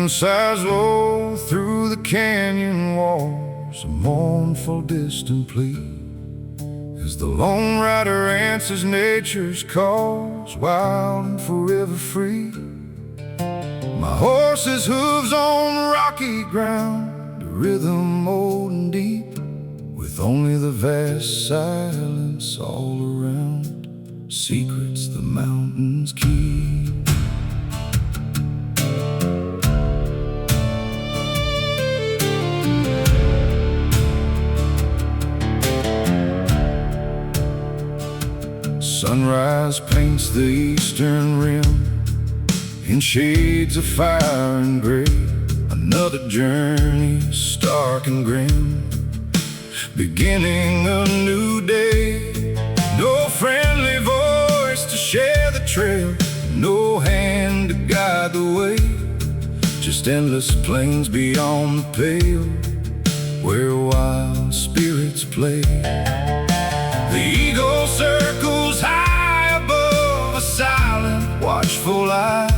sighs low through the canyon walls, a mournful distant plea, as the lone rider answers nature's calls, wild and forever free. My horse's hooves on rocky ground, the rhythm old and deep, with only the vast silence all around, secrets the mountains keep. Sunrise paints the eastern rim in shades of fire and gray. Another journey, stark and grim, beginning a new day. No friendly voice to share the trail, no hand to guide the way, just endless plains beyond the pale, where wild spirits play. The eagle circles high above a silent, watchful eye,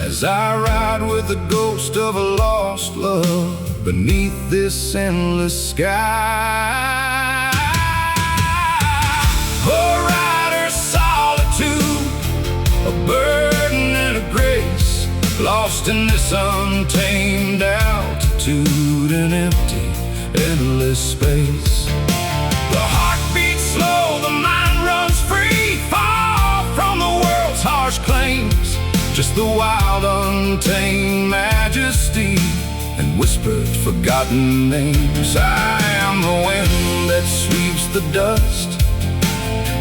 as I ride with the ghost of a lost love beneath this endless sky. A rider's solitude, a burden and a grace, lost in this untamed altitude and empty, endless space. The heart beats slow, the mind runs free, far from the world's harsh claims, just the wild, untamed majesty and whispered, forgotten names. I am the wind that sweeps the dust,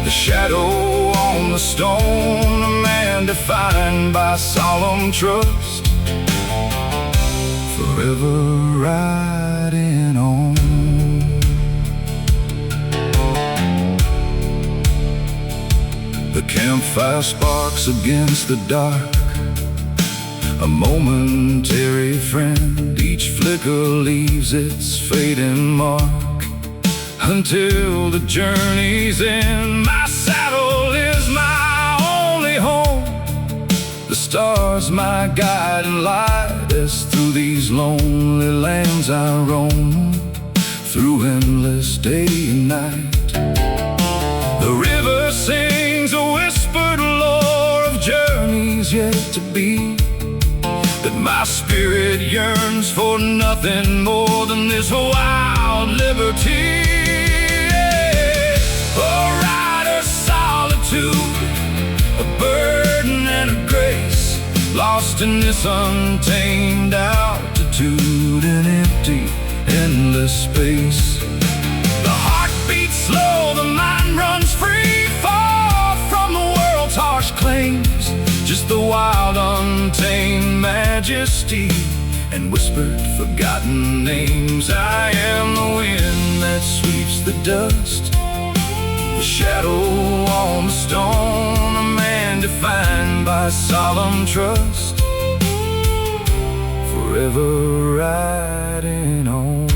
the shadow on the stone, a man defined by solemn trust, forever riding on. The campfire sparks against the dark, a momentary friend. Each flicker leaves its fading mark, until the journey's end. My saddle is my only home, the stars my guiding light, as through these lonely lands I roam, through endless day and night. The river sings a whispered lore of journeys yet to be, that my spirit yearns for nothing more than this wild liberty. A rider's solitude, a burden and a grace, lost in this untamed altitude and empty, endless space. The heart beats slow, the mind runs free, far from the world's harsh claims, just the wild, untamed majesty and whispered, forgotten names. I am the wind that sweeps the dust, the shadow on the stone, a man defined by solemn trust, forever riding on.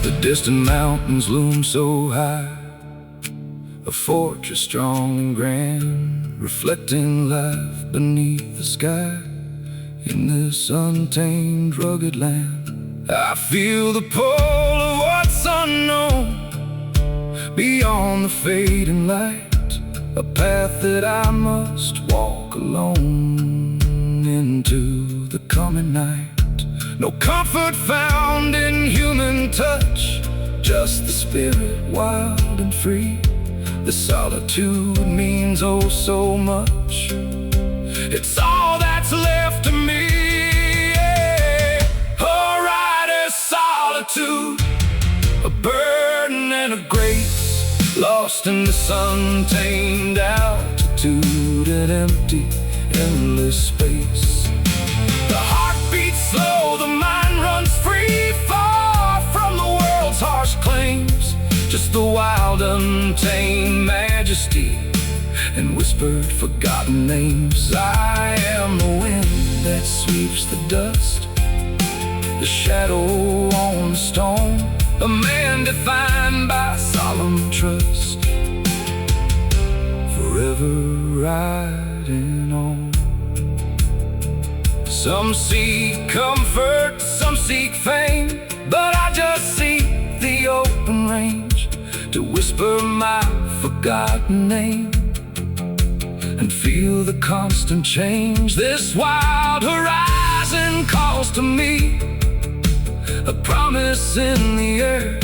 The distant mountains loom so high, a fortress strong and grand, reflecting life beneath the sky. In this untamed, rugged land, I feel the pull of what's unknown, beyond the fading light, a path that I must walk alone into the coming night. No comfort found in human touch, just the spirit wild and free. The solitude means oh so much, it's all that's left to me. A rider's solitude, a burden and a grace, lost in this untamed altitude and empty, endless space. The heart beats slow, the mind runs free, far from the world's harsh claims, just the wild, untamed majesty and whispered, forgotten names. I am the wind that sweeps the dust, the shadow on the stone, a man defined by solemn trust, forever riding on. Some seek comfort, some seek fame, but I just seek the open range to whisper my forgotten name and feel the constant change. This wild horizon calls to me, a promise in the air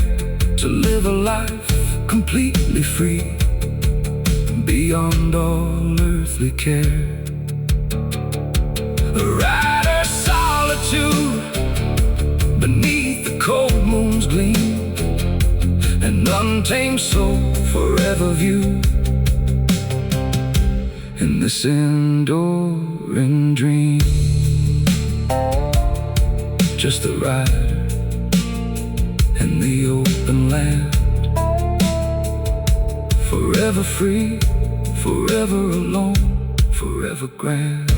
to live a life completely free, beyond all earthly care. A rider's solitude beneath the cold moon's gleam, an untamed soul forever viewed in this enduring dream. Just a rider in the open land, forever free, forever alone, forever grand.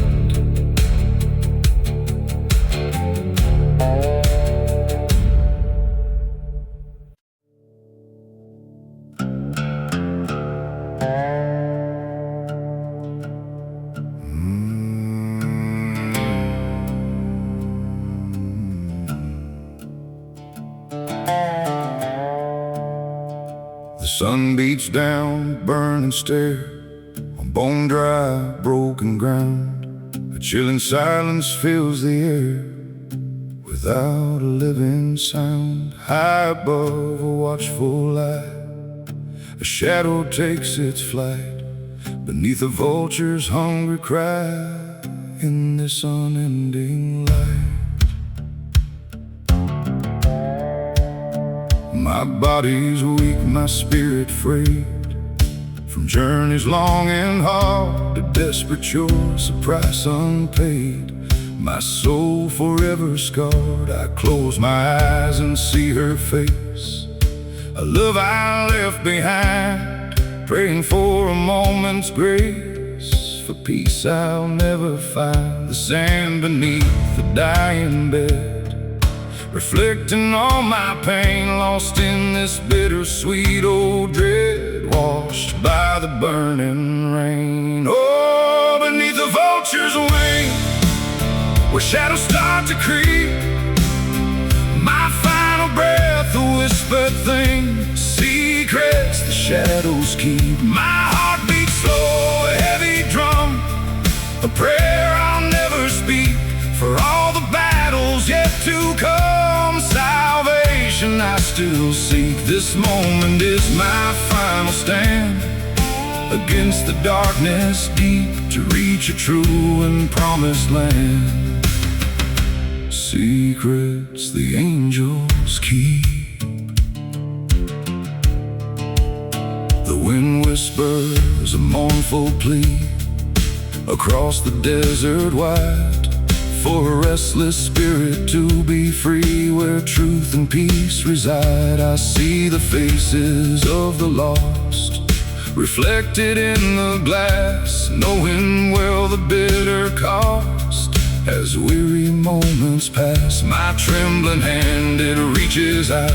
The sun beats down, burning stare on bone-dry, broken ground. A chilling silence fills the air without a living sound. High above a watchful light, a shadow takes its flight beneath a vulture's hungry cry in this unending light. My body's weak, my spirit frayed from journeys long and hard, to desperate chores, a price unpaid. My soul forever scarred, I close my eyes and see her face, a love I left behind, praying for a moment's grace, for peace I'll never find. The sand beneath the dying bed, reflecting on my pain, lost in this bittersweet old dread, washed by the burning rain. Oh, beneath the vulture's wing, where shadows start to creep, my final breath, a whispered thing, secrets the shadows keep. My heart beats slow, a heavy drum, a prayer I'll never speak, for all the battles yet to come, salvation I still seek. This moment is my final stand against the darkness deep, to reach a true and promised land. Secrets the angels keep. The wind whispers a mournful plea across the desert wide, for a restless spirit to be free, where truth and peace reside. I see the faces of the lost reflected in the glass, knowing well the bitter cost as weary moments pass. My trembling hand, it reaches out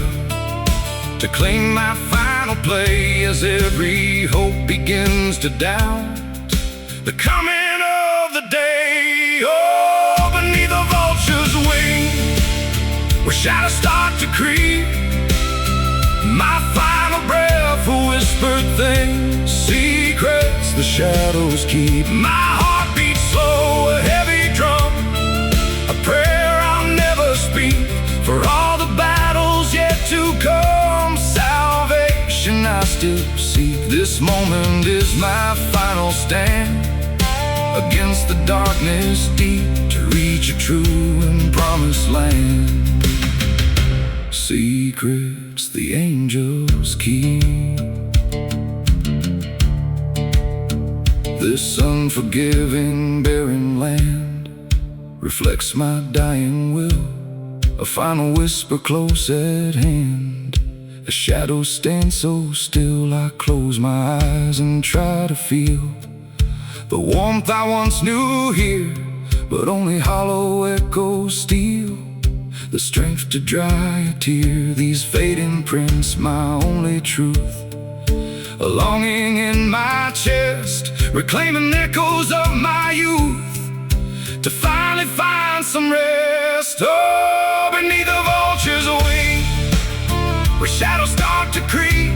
to claim my final play, as every hope begins to doubt the coming of the day. Oh, beneath a vulture's wing, where shadows start to creep, my final breath, a whispered thing, secrets the shadows keep. My heart beats slow, a heavy drum, a prayer I'll never speak, for all the battles yet to come, salvation I still seek. This moment is my final stand against the darkness deep, to reach a true and promised land. Secrets the angels keep. This unforgiving, barren land reflects my dying will, a final whisper close at hand. The shadows stand so still, I close my eyes and try to feel the warmth I once knew here, but only hollow echoes steal. The strength to dry a tear, these fading prints, my only truth, a longing in my chest, reclaiming echoes of my youth, to finally find some rest. Oh, beneath a vulture's wing, where shadows start to creep,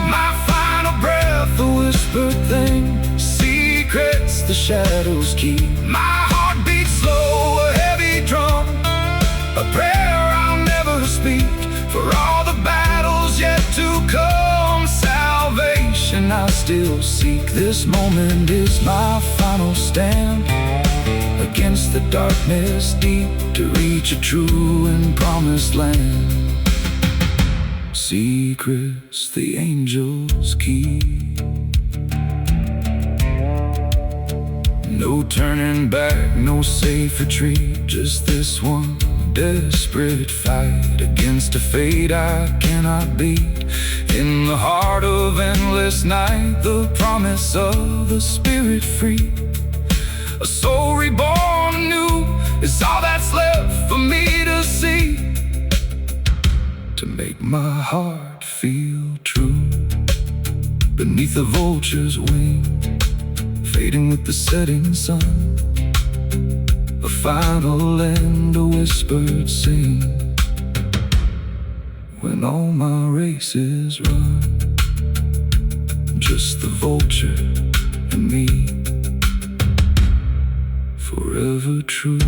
my final breath, a whispered thing, secrets the shadows keep. My heart beats slow, a heavy drum, a prayer I'll never speak, for all the battles yet to come, salvation I still seek. This moment is my final stand against the darkness deep, to reach a true and promised land. Secrets the angels keep. No turning back, no safe retreat, just this one desperate fight against a fate I cannot beat. In the heart of endless night, the promise of a spirit free, a soul reborn anew, is all that's left for me to see, to make my heart feel true. Beneath the vulture's wing, fading with the setting sun, a final end, a whispered sing, when all my race is run, just the vulture and me, forever true.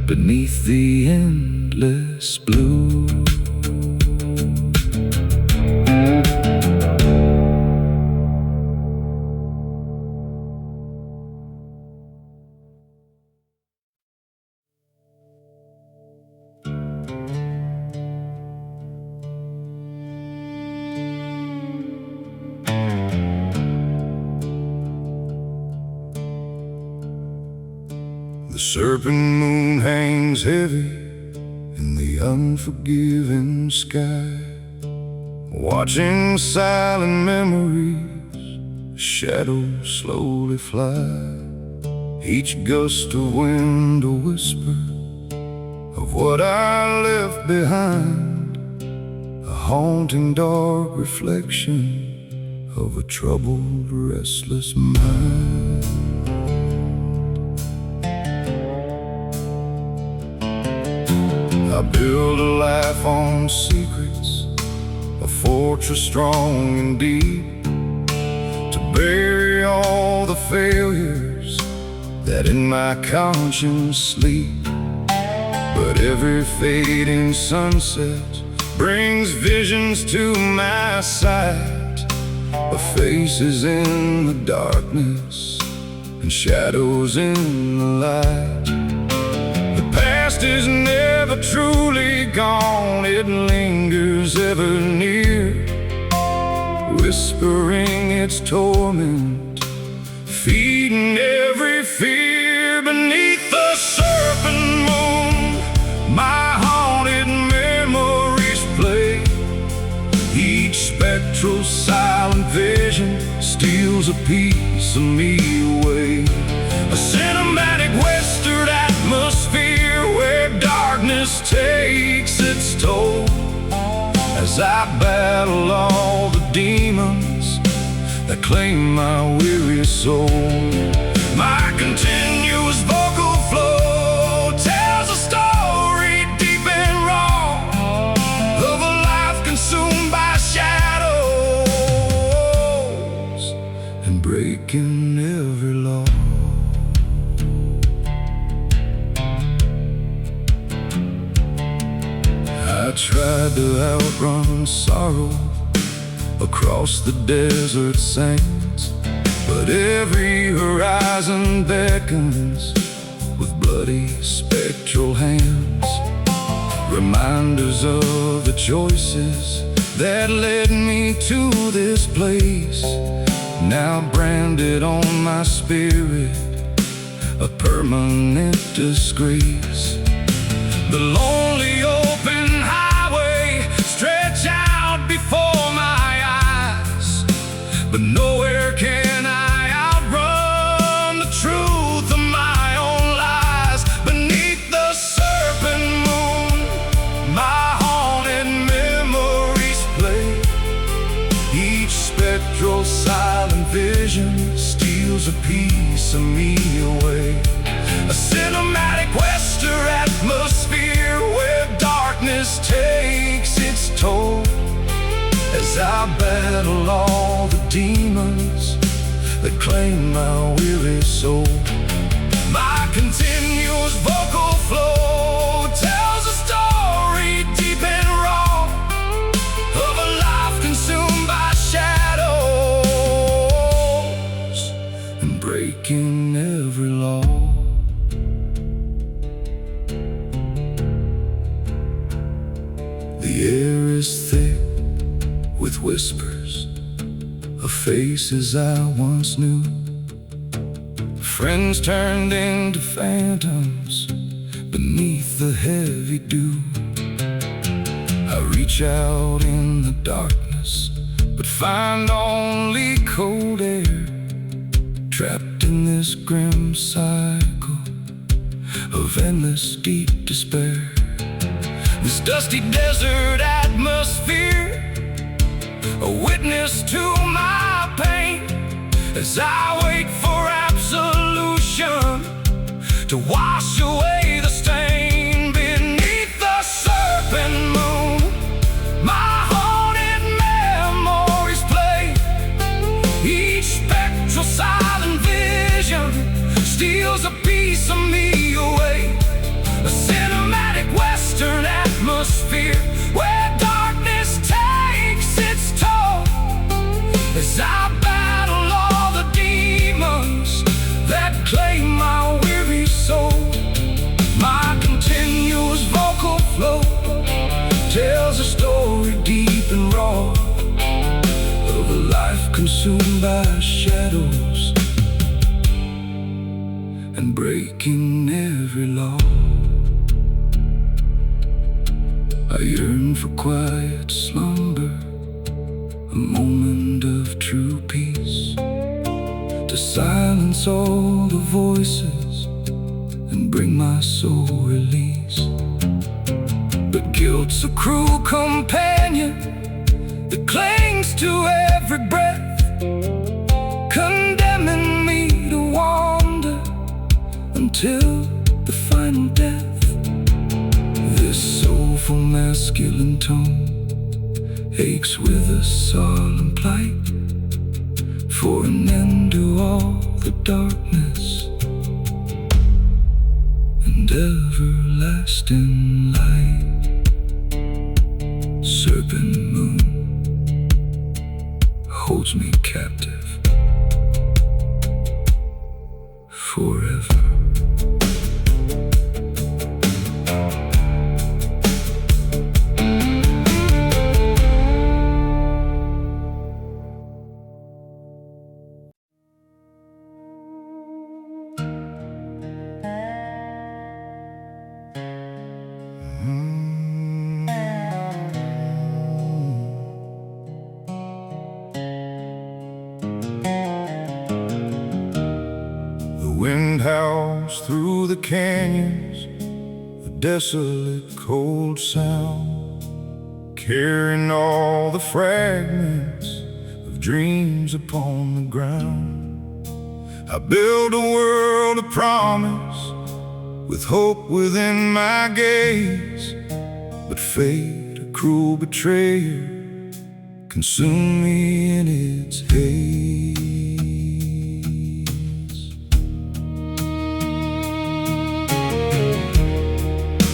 Beneath the endless blue. The serpent moon hangs heavy in the unforgiving sky, watching silent memories, shadows slowly fly. Each gust of wind a whisper of what I left behind, a haunting dark reflection of a troubled, restless mind. I build a life on secrets, a fortress strong and deep, to bury all the failures that in my conscience sleep. But every fading sunset brings visions to my sight, of faces in the darkness and shadows in the light. The past is never truly gone, it lingers ever near, whispering its torment, feeding every fear. Beneath the serpent moon, my haunted memories play. Each spectral silent vision steals a piece of me away, a cinematic western atmosphere where darkness takes its toll, as I battle all the demons that claim my weary soul. My continuous vocal flow tells a story deep and raw of a life consumed by shadows and breaking every law. I tried to outrun sorrow across the desert sands, but every horizon beckons with bloody spectral hands, reminders of the choices that led me to this place, now branded on my spirit, a permanent disgrace. The lonely open highway stretch out before my eyes, but nowhere can I outrun the truth of my own lies. Beneath the serpent moon, my haunted memories steals a piece of me away. A cinematic western atmosphere where darkness takes its toll, as I battle all the demons that claim my weary soul. My continuous vocal flow tells a story deep and raw of a life consumed by shadows and breaking every law. The air is thick with whispers of faces I once knew. Friends turned into phantoms beneath the heavy dew. I reach out in the darkness, but find only cold air, trapped in this grim cycle of endless deep despair. This dusty desert atmosphere, a witness to my pain, as I wait for absolution to wash away the stain. Beneath the serpent moon, my haunted memories play. Each spectral silent vision steals a piece of me away. A cinematic western atmosphere where darkness takes its toll, as I battle all the demons that claim my weary soul. My continuous vocal flow tells a story deep and raw of a life consumed by shadows and breaking every law. I yearn for quiet slumber, a moment of true peace, to silence all the voices and bring my soul release. But guilt's a cruel companion that clings to every breath, condemning me to wander until the final death. This soulful masculine tone aches with a solemn plight for an end to all the darkness and everlasting light. Serpent moon holds me captive forever. The wind howls through the canyons, a desolate cold sound, carrying all the fragments of dreams upon the ground. I build a world of promise with hope within my gaze, but fate, a cruel betrayer, consumed me in its haze.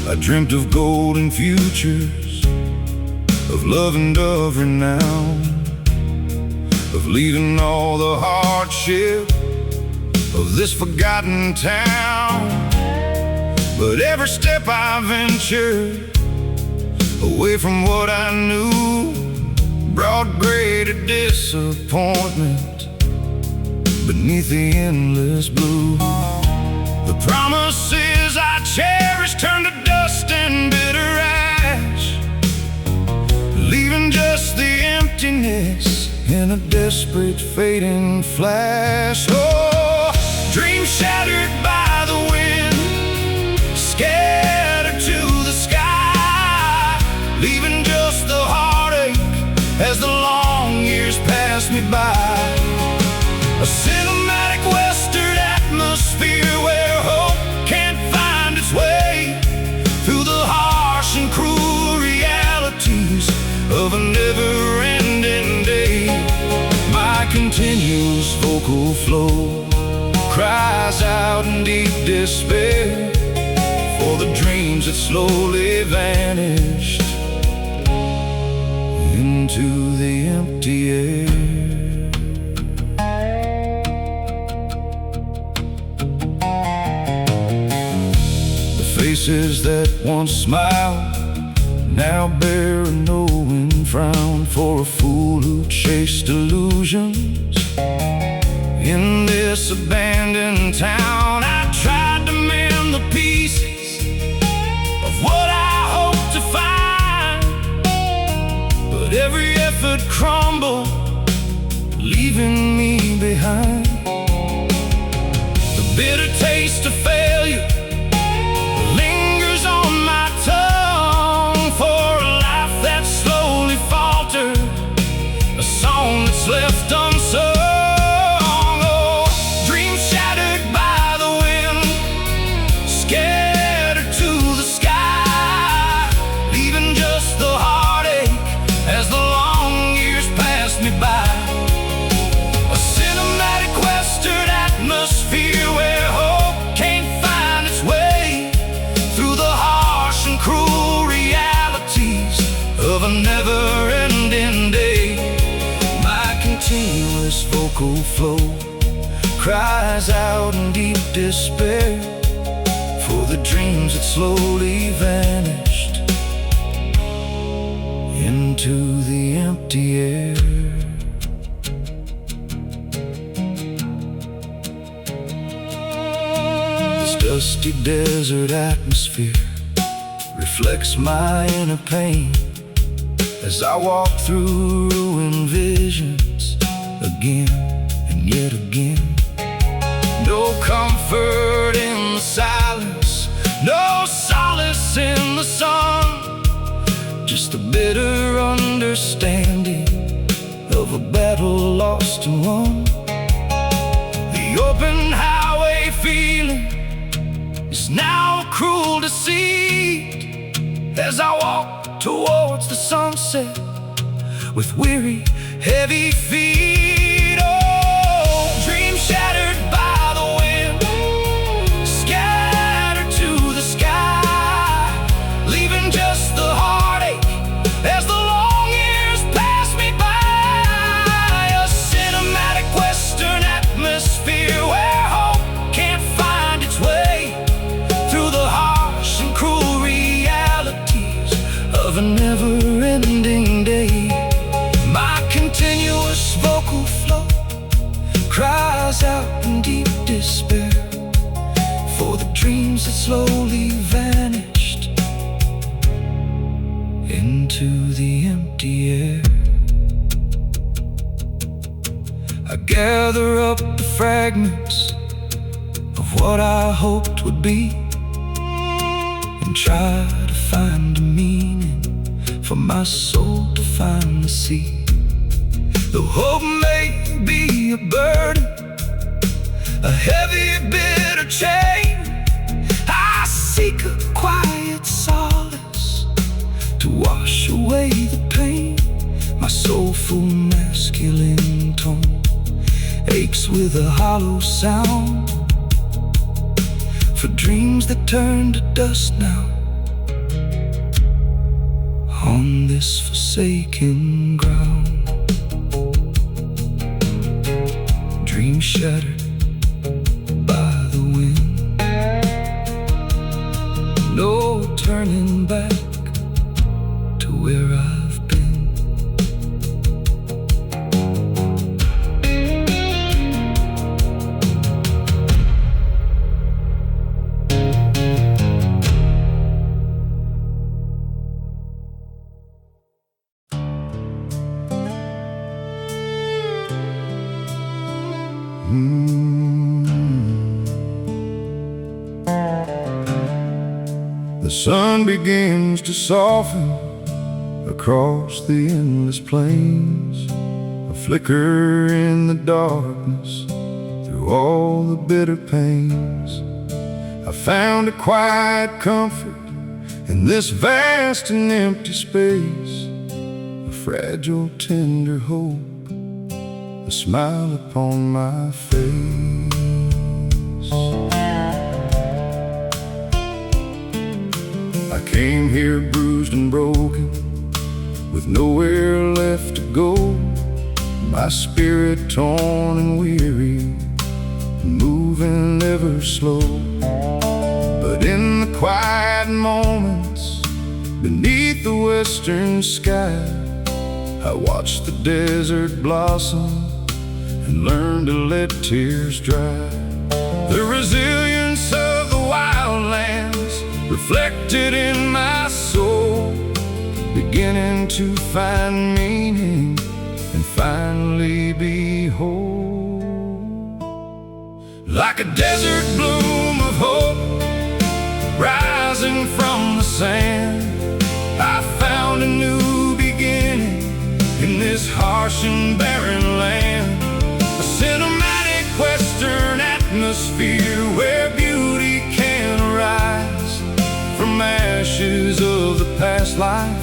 I dreamt of golden futures, of love and of renown, of leaving all the hardship of this forgotten town. But every step I ventured away from what I knew brought greater disappointment beneath the endless blue. The promises I cherished turned to dust and bitter ash, leaving just the emptiness in a desperate fading flash. Oh, dreams shattered by the wind, scattered to the sky, leaving just the heartache as the long years pass me by. A cinematic continuous vocal flow cries out in deep despair for the dreams that slowly vanished into the empty air. Faces that once smiled now bear a knowing frown for a fool who chased illusions in this abandoned town. I tried to mend the pieces of what I hoped to find, but every effort crumbled, leaving me behind. The bitter taste of failure lingers on my tongue for a life that slowly faltered, a song that's left unsung. Oh, dreams shattered by the wind, scattered to the sky, leaving just the heartache as the long years passed me by. A cinematic western atmosphere where hope can't find its way through the harsh and cruel realities of a never-ending day. My continuous vocal flow cries out in deep despair for the dreams that slowly vanished into the empty air. This dusty desert atmosphere reflects my inner pain as I walk through ruined visions again and yet again. No comfort in the silence, no solace in the sun, just a bitter understanding of a battle lost and won. The open highway feeling is now a cruel deceit as I walk towards the sunset with weary, heavy feet. Oh, dreams shattered by the wind, scattered to the sky, leaving just the heartache as the long years pass me by. A cinematic western atmosphere where hope can't find its way through the harsh and cruel realities of a never-ending day. My continuous vocal flow cries out in deep despair for the dreams that slowly vanished into the empty air. I gather up the fragments of what I hoped would be and try to find a meaning for my soul to finally see. Though hope may be a burden, a heavy, bitter chain, I seek a quiet solace to wash away the pain. My soulful masculine tone aches with a hollow sound for dreams that turn to dust now on this forsaken ground. Dreams shattered by the wind, no turning back to where I've been. The sun begins to soften across the endless plains, a flicker in the darkness through all the bitter pains. I found a quiet comfort in this vast and empty space, a fragile, tender hope, a smile upon my face. I came here bruised and broken, with nowhere left to go, my spirit torn and weary, moving ever slow. But in the quiet moments beneath the western sky, I watched the desert blossom and learned to let tears dry. The resilience of the wildlands reflected in my soul, beginning to find meaning and finally be whole. Like a desert bloom of hope rising from the sand, I found a new beginning in this harsh and barren land. A cinematic western atmosphere where beauty can arise from ashes of the past life.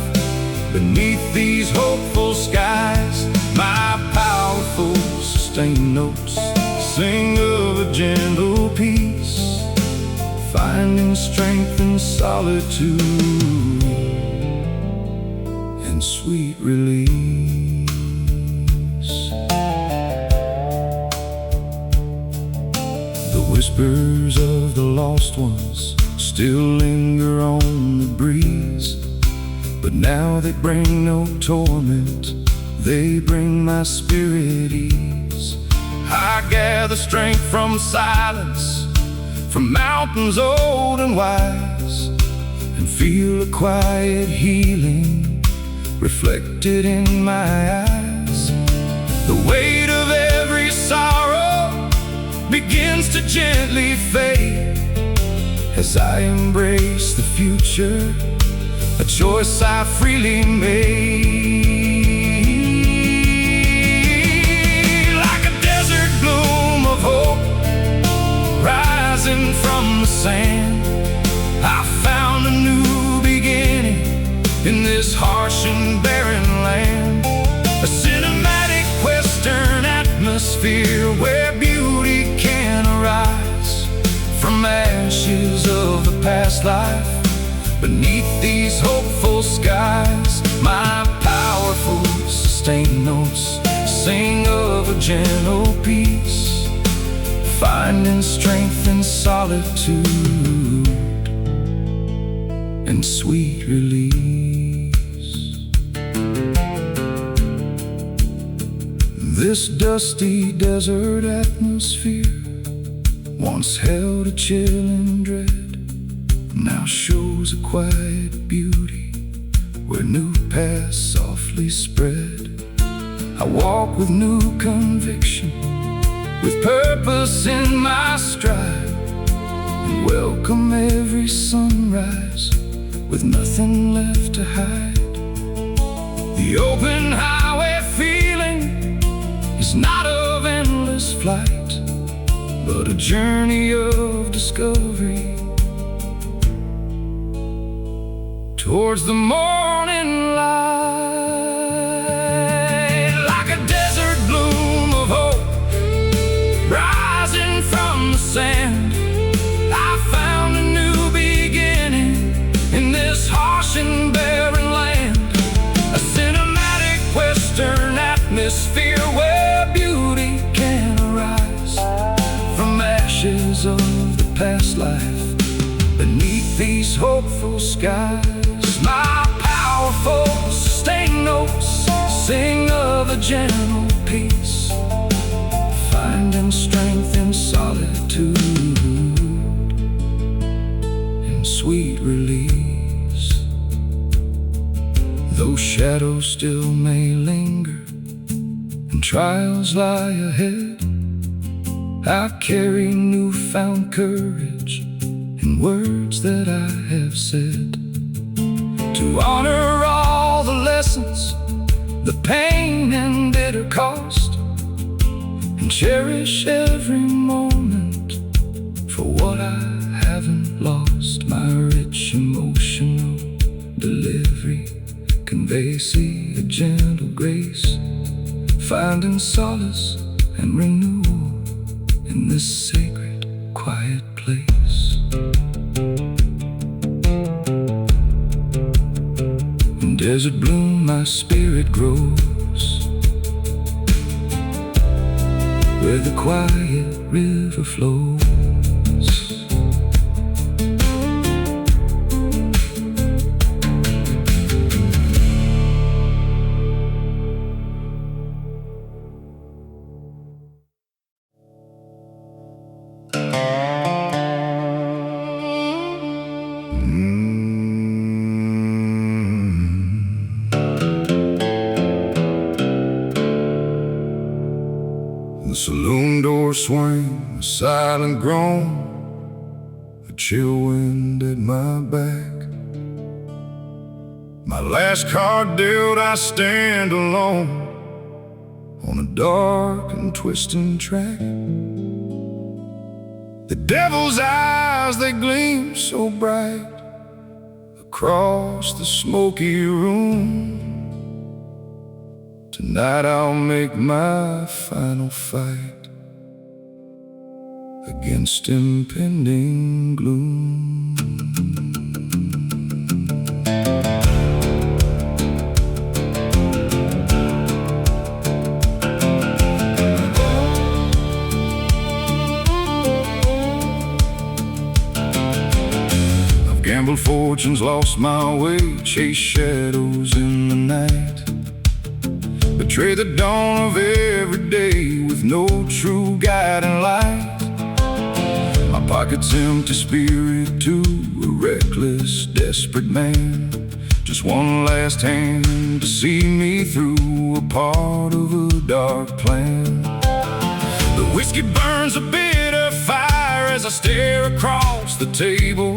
Beneath these hopeful skies, my powerful sustained notes sing of a gentle peace, finding strength in solitude and sweet release. The whispers of the lost ones still linger on the breeze, but now they bring no torment, they bring my spirit ease. I gather strength from silence, from mountains old and wise, and feel a quiet healing reflected in my eyes. The weight of every sorrow begins to gently fade as I embrace the future, a choice I freely made. Like a desert bloom of hope rising from the sand, I found a new beginning in this harsh and barren land. A cinematic western atmosphere where beauty can arise from ashes of the past life. Beneath these hopeful skies, my powerful sustained notes sing of a gentle peace, finding strength in solitude and sweet release. This dusty desert atmosphere once held a chilling dread, now shows a quiet beauty where new paths softly spread. I walk with new conviction, with purpose in my stride, and welcome every sunrise with nothing left to hide. The open highway feeling is not of endless flight, but a journey of discovery towards the morning light. Like a desert bloom of hope rising from the sand, I found a new beginning in this harsh and barren land. A cinematic western atmosphere where beauty can arise from ashes of the past life. Beneath these hopeful skies, my powerful sustained notes sing of a gentle peace, finding strength in solitude and sweet release. Though shadows still may linger and trials lie ahead, I carry newfound courage in words that I have said, to honor all the lessons, the pain and bitter cost, and cherish every moment for what I haven't lost. My rich emotional delivery conveys a gentle grace, finding solace and renewal in this sacred, quiet place. In desert bloom my spirit grows, where the quiet river flows. The saloon door swing, a silent groan, a chill wind at my back. My last card dealt, I stand alone on a dark and twisting track. The devil's eyes, they gleam so bright across the smoky room. Tonight I'll make my final fight against impending gloom. I've gambled fortunes, lost my way, chased shadows in the night, betray the dawn of every day with no true guiding light. My pocket's empty, spirit too, a reckless, desperate man. Just one last hand to see me through, a part of a dark plan. The whiskey burns a bitter fire as I stare across the table,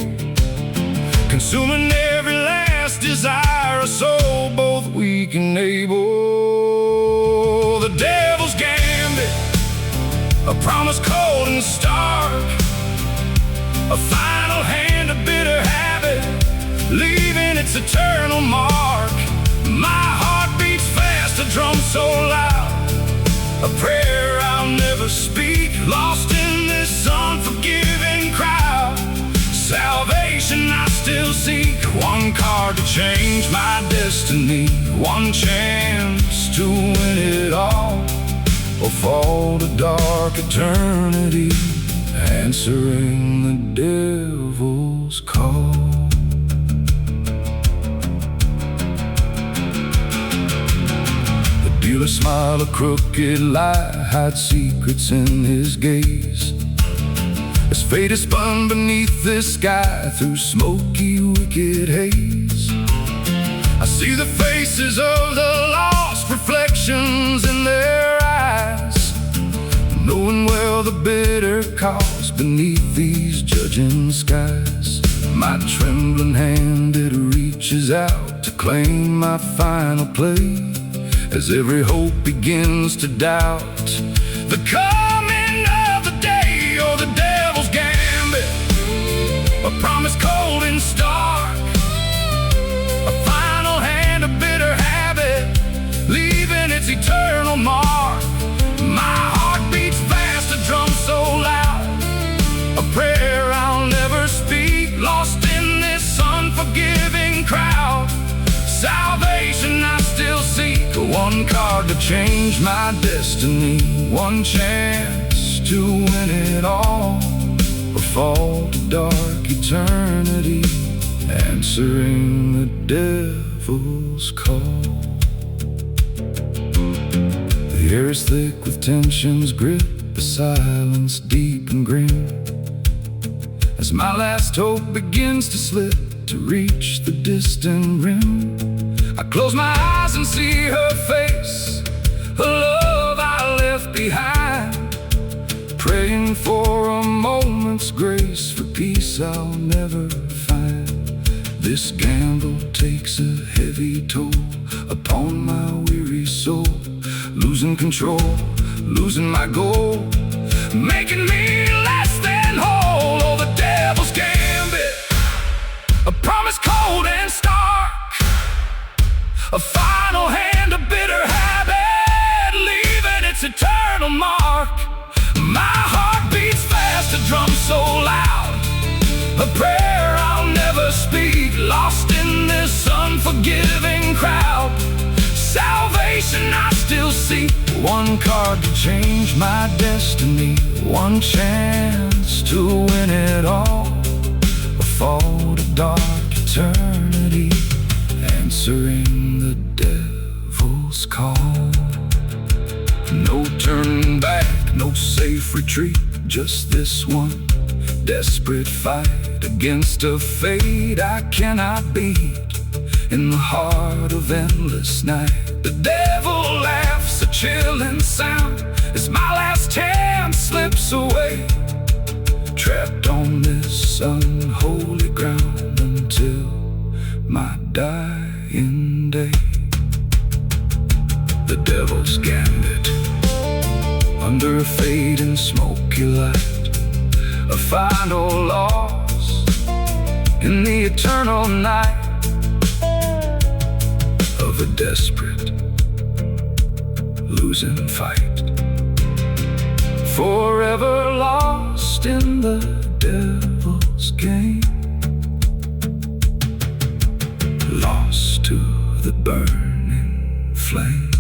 consuming every last desire, a soul both weak and able. The devil's gambit, a promise cold and stark, a final hand, a bitter habit, leaving its eternal mark. My heart beats fast, a drum so loud, a prayer I'll never speak, lost in this unforgiving crowd. Salvation I still seek, one card to change my destiny, one chance to win it all, or fall to dark eternity, answering the devil's call. The dealer smiled, a crooked lie, hides secrets in his gaze, as fate is spun beneath this sky through smoky, wicked haze. I see the faces of the lost, reflections in their eyes, knowing well the bitter cause beneath these judging skies. My trembling hand, it reaches out to claim my final play, as every hope begins to doubt the coming of the day. Or the devil's gambit, a promise cold and stark, a final hand, a bitter habit, leaving its eternal mark. My heart beats fast, a drum so loud, a prayer I'll never speak, lost in this unforgiving crowd. Salvation I still seek, one card to change my destiny, one chance to win it all, or fall to dark eternity, answering the devil's call. The air is thick with tension's grip, a silence deep and grim, as my last hope begins to slip to reach the distant rim. I close my eyes and see her face, a love I left behind, praying for a moment's grace, for peace I'll never find. This gamble takes a heavy toll upon my weary soul, losing control, losing my goal, making me less than whole. Oh, the devil's gambit, a promise cold and stark, a final hand, a bitter habit, drum so loud, a prayer I'll never speak, lost in this unforgiving crowd. Salvation I still seek, one card to change my destiny, one chance to win it all, or fall to dark eternity, answering the devil's call. No turning back, no safe retreat, just this one desperate fight against a fate I cannot beat. In the heart of endless night, the devil laughs a chilling sound as my last chance slips away, trapped on this unholy ground until my dying day. The devil's gambit, under a fading smoky light, a final loss in the eternal night of a desperate losing fight, forever lost in the devil's game, lost to the burning flame.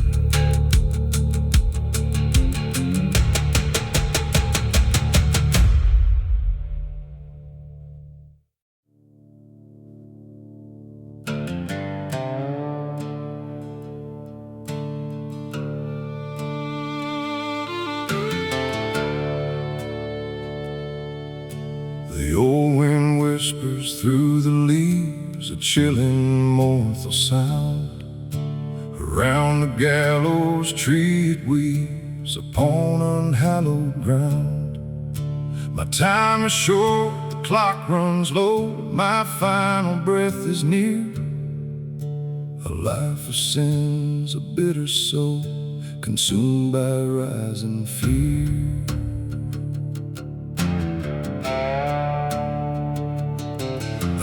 The old wind whispers through the leaves, a chilling mortal sound. Around the gallows tree it weaves upon unhallowed ground. My time is short, the clock runs low, my final breath is near. A life of sins, a bitter soul, consumed by rising fear.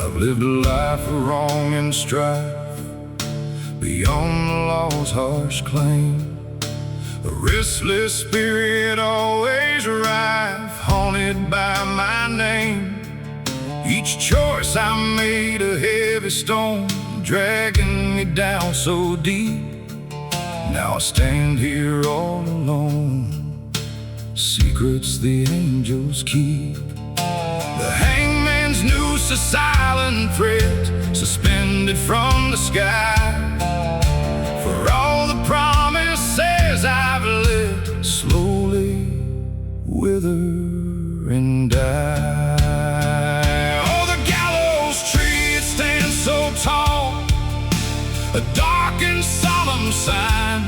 I've lived a life of wrong and strife, beyond the law's harsh claim. A restless spirit always arrive, haunted by my name. Each choice I made a heavy stone, dragging me down so deep. Now I stand here all alone, secrets the angels keep. The hangman's noose, a silent threat, suspended from the sky. For all the promises I've lived, slowly wither and die. Oh, the gallows tree, it stands so tall, a dark and solemn sign,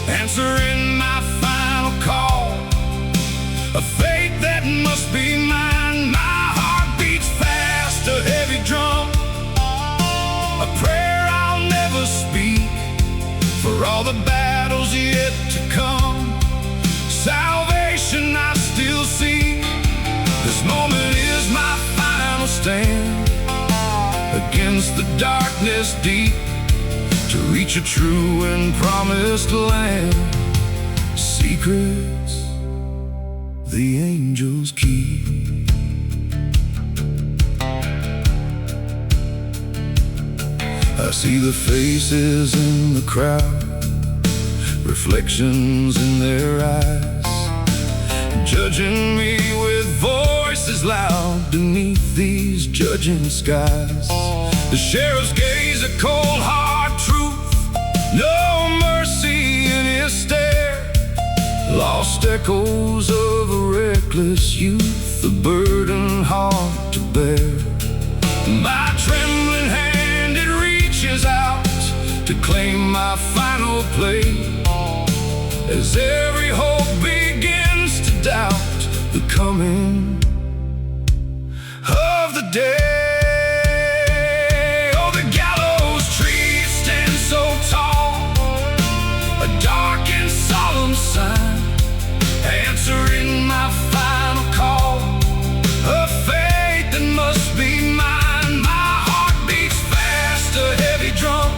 answering my final call, a fate that must be mine. My heart beats fast, a heavy drum, a prayer I'll never speak, for all the battles yet to come. Salvation I still seek, this moment is my final stand, against the darkness deep, to reach a true and promised land. Secrets the angels keep. I see the faces in the crowd, reflections in their eyes, judging me with voices loud beneath these judging skies. The sheriff's gaze, a cold hard truth, no mercy in his stare, lost echoes of a reckless youth, a burden hard to bear. My trembling hand, it reaches out to claim my final place, as every hope begins to doubt the coming of the day. Oh, the gallows tree stands so tall, a dark and solemn sign, answering my final call, a fate that must be mine. My heart beats fast, a heavy drum,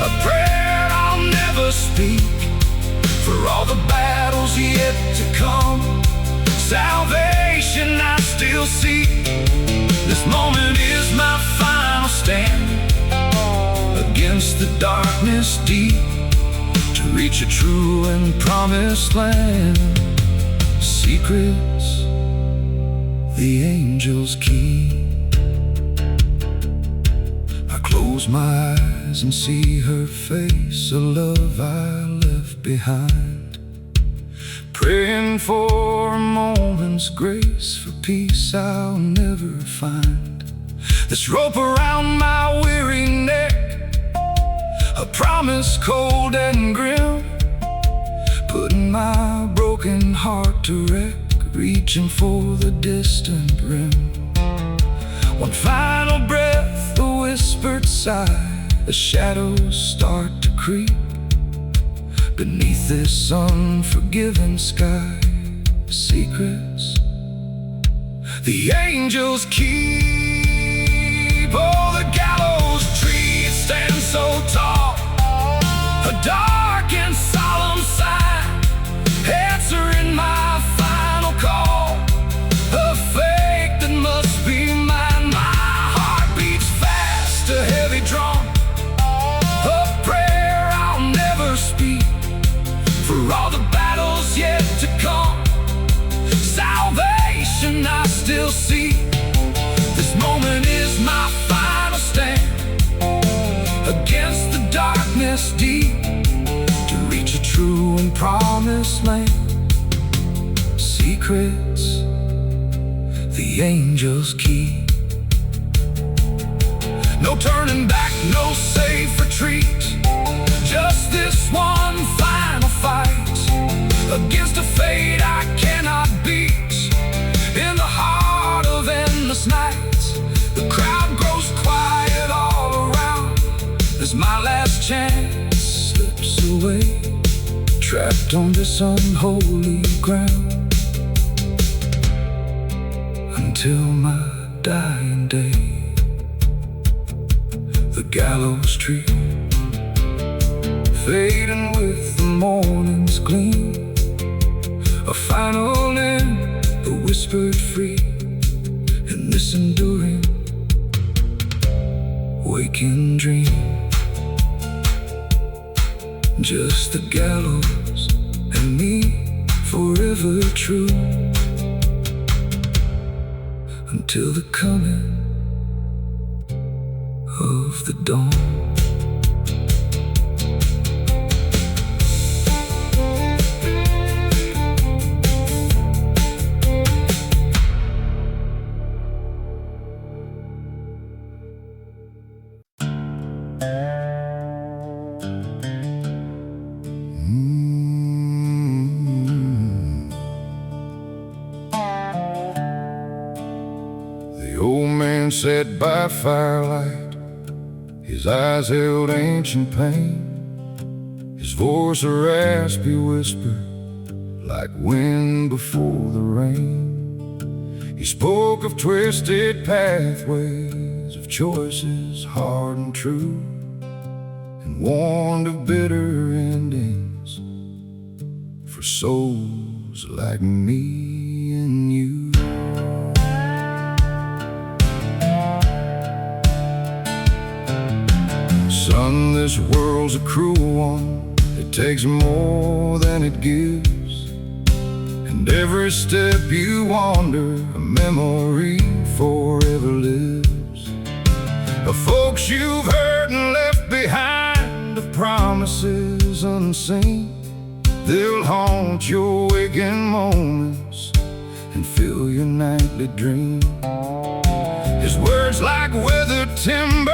a prayer I'll never speak, for all the battles yet to come. Salvation salvation I still see. This moment is my final stand against the darkness deep, to reach a true and promised land. Secrets the angels keep. I close my eyes and see her face, a love I left behind, praying for a moment's grace, for peace I'll never find. This rope around my weary neck, a promise cold and grim, putting my broken heart to wreck, reaching for the distant rim. One final breath, a whispered sigh, the shadows start to creep beneath this unforgiving sky. Secrets the angels keep. Oh, the gallows tree, it stands so tall, a dark and solemn sign, answering my final call, a fate that must be mine. My heart beats fast, a heavy drum, a prayer I'll never speak, for all the battles yet to come. Salvation I still see. This moment is my final stand against the darkness deep, to reach a true and promised land. Secrets the angels keep. No turning back, no safe retreat, just this one final fight against a fate I cannot beat. In the heart of endless nights, the crowd grows quiet all around, as my last chance slips away, trapped on this unholy ground, until my dying day. The gallows tree, fading with the morning's gleam, a final end, a whispered free, in this enduring waking dream. Just the gallows and me, forever true, until the coming of the dawn. The old man sat by firelight, his eyes held ancient pain, his voice a raspy whisper, like wind before the rain. He spoke of twisted pathways, of choices hard and true, and warned of bitter endings for souls like me and you. Son, this world's a cruel one, it takes more than it gives, and every step you wander, a memory forever lives, of folks you've hurt and left behind, of promises unseen. They'll haunt your waking moments and fill your nightly dream. His words like weathered timber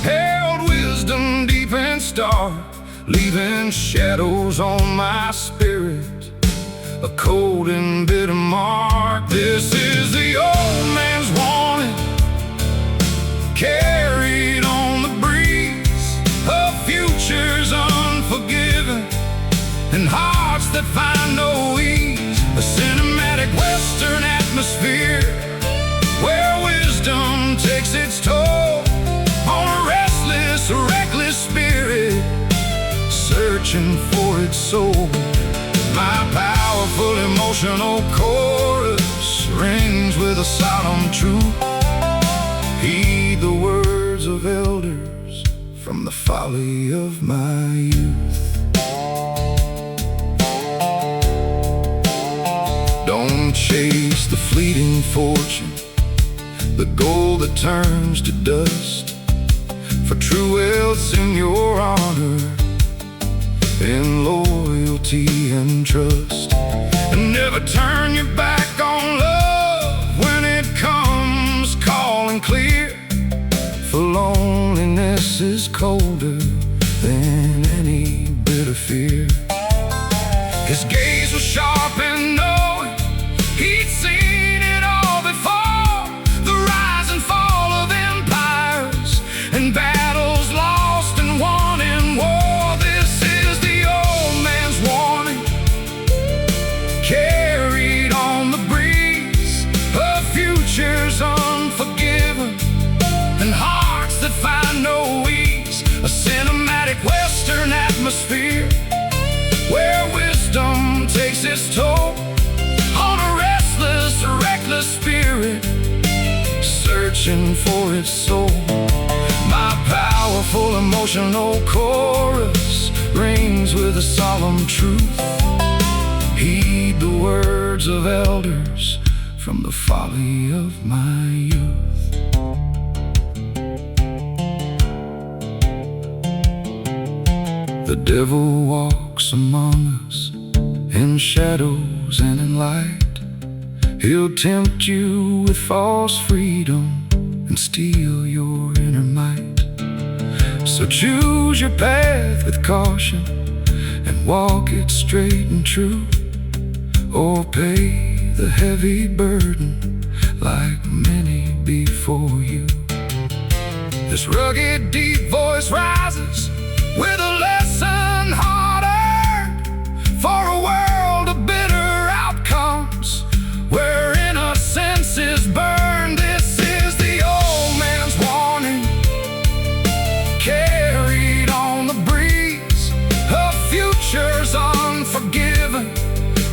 held wisdom deep and stark, leaving shadows on my spirit, a cold and bitter mark. This is the old man's warning, carried on the breeze, of futures unforgiven and hearts that find no ease. A cinematic western atmosphere where wisdom takes its toll on a restless, reckless spirit searching for its soul. My powerful emotional chorus rings with a solemn truth. Heed the words of elders from the folly of my youth. Don't chase the fleeting fortune, the gold that turns to dust, for true wealth's in your honor, in loyalty and trust. And never turn your back on love when it comes calling clear, for loneliness is colder than any bitter fear. His gaze was sharp and knowing, he'd seen it all before, the rise and fall of empires and battles lost and won in war. This is the old man's warning, carried on the breeze, of futures unforgiven and hearts that find no ease. A cinematic western atmosphere where wisdom takes its toll on a restless, reckless spirit searching for its soul. My powerful emotional chorus rings with a solemn truth. Heed the words of elders from the folly of my youth. The devil walks among us in shadows and in light. He'll tempt you with false freedom and steal your inner might. So choose your path with caution and walk it straight and true, or pay the heavy burden like many before you. This rugged, deep voice rises with a lesson hard-earned for a world of bitter outcomes where innocence is burned. This is the old man's warning, carried on the breeze, of futures unforgiven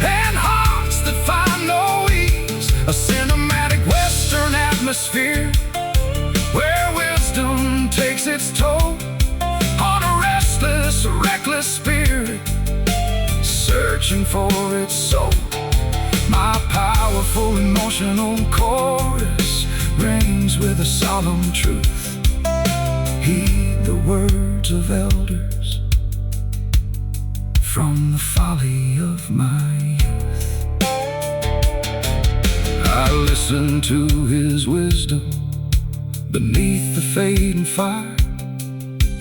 and hearts that find no ease. A cinematic western atmosphere where wisdom takes its toll on a restless, reckless spirit searching for its soul. My powerful emotional chorus rings with a solemn truth. Heed the words of elders from the folly of my youth. I listen to his wisdom beneath the fading fire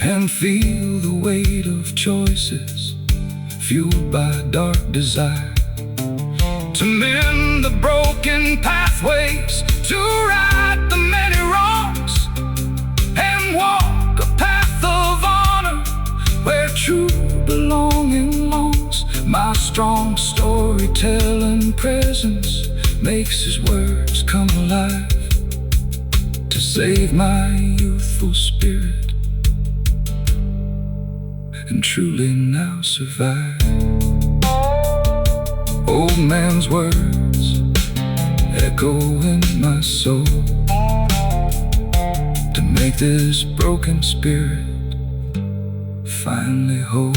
and feel the weight of choices fueled by dark desire, to mend the broken pathways, to right the many wrongs, and walk a path of honor where true belonging longs. My strong storytelling presence makes his words come alive to save my youthful spirit and truly now survive. Old man's words echo in my soul to make this broken spirit finally whole.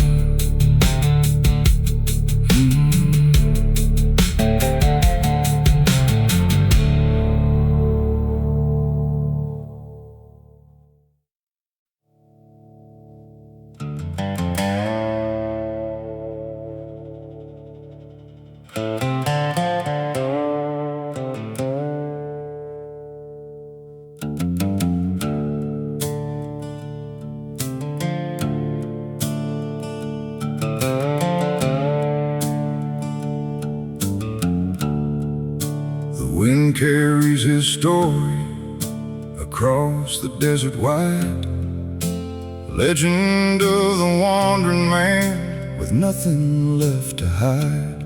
Wind carries his story across the desert wide, legend of the wandering man with nothing left to hide.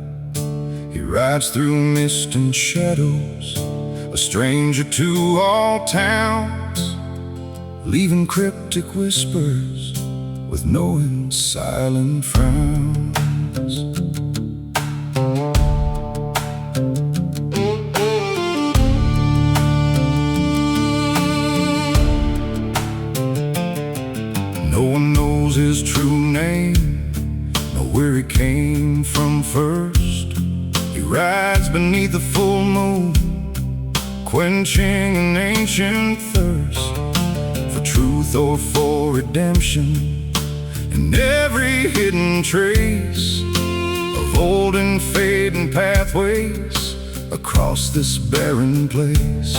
He rides through mist and shadows, a stranger to all towns, leaving cryptic whispers with knowing silent frowns. full moon, quenching an ancient thirst for truth or for redemption, and every hidden trace of old and fading pathways across this barren place.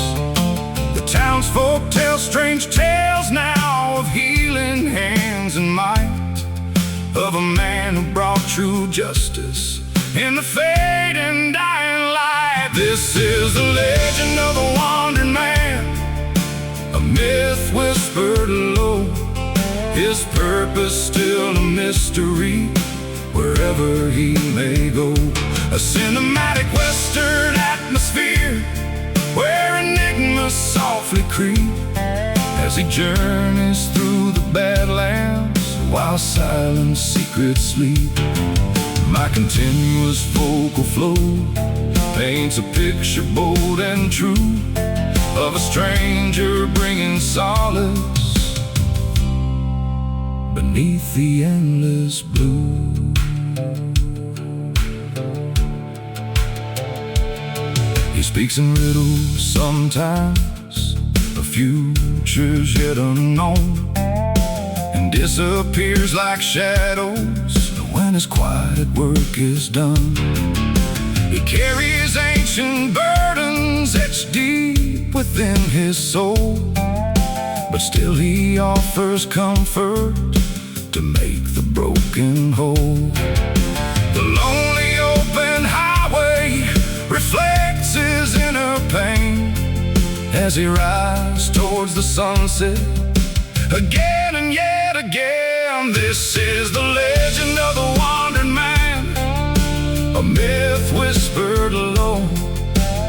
The townsfolk tell strange tales now of healing hands and might, of a man who brought true justice in the fading dying light. This is the legend of a wandering man, a myth whispered low, his purpose still a mystery wherever he may go. A cinematic western atmosphere where enigmas softly creep as he journeys through the badlands while silent secrets sleep. My continuous vocal flow paints a picture bold and true of a stranger bringing solace beneath the endless blue. He speaks in riddles sometimes, of futures yet unknown, and disappears like shadows when his quiet work is done. He carries ancient burdens etched deep within his soul, but still he offers comfort to make the broken whole. The lonely open highway reflects his inner pain as he rides towards the sunset again and yet again. This is the legend of the wandering man, a myth whispered low,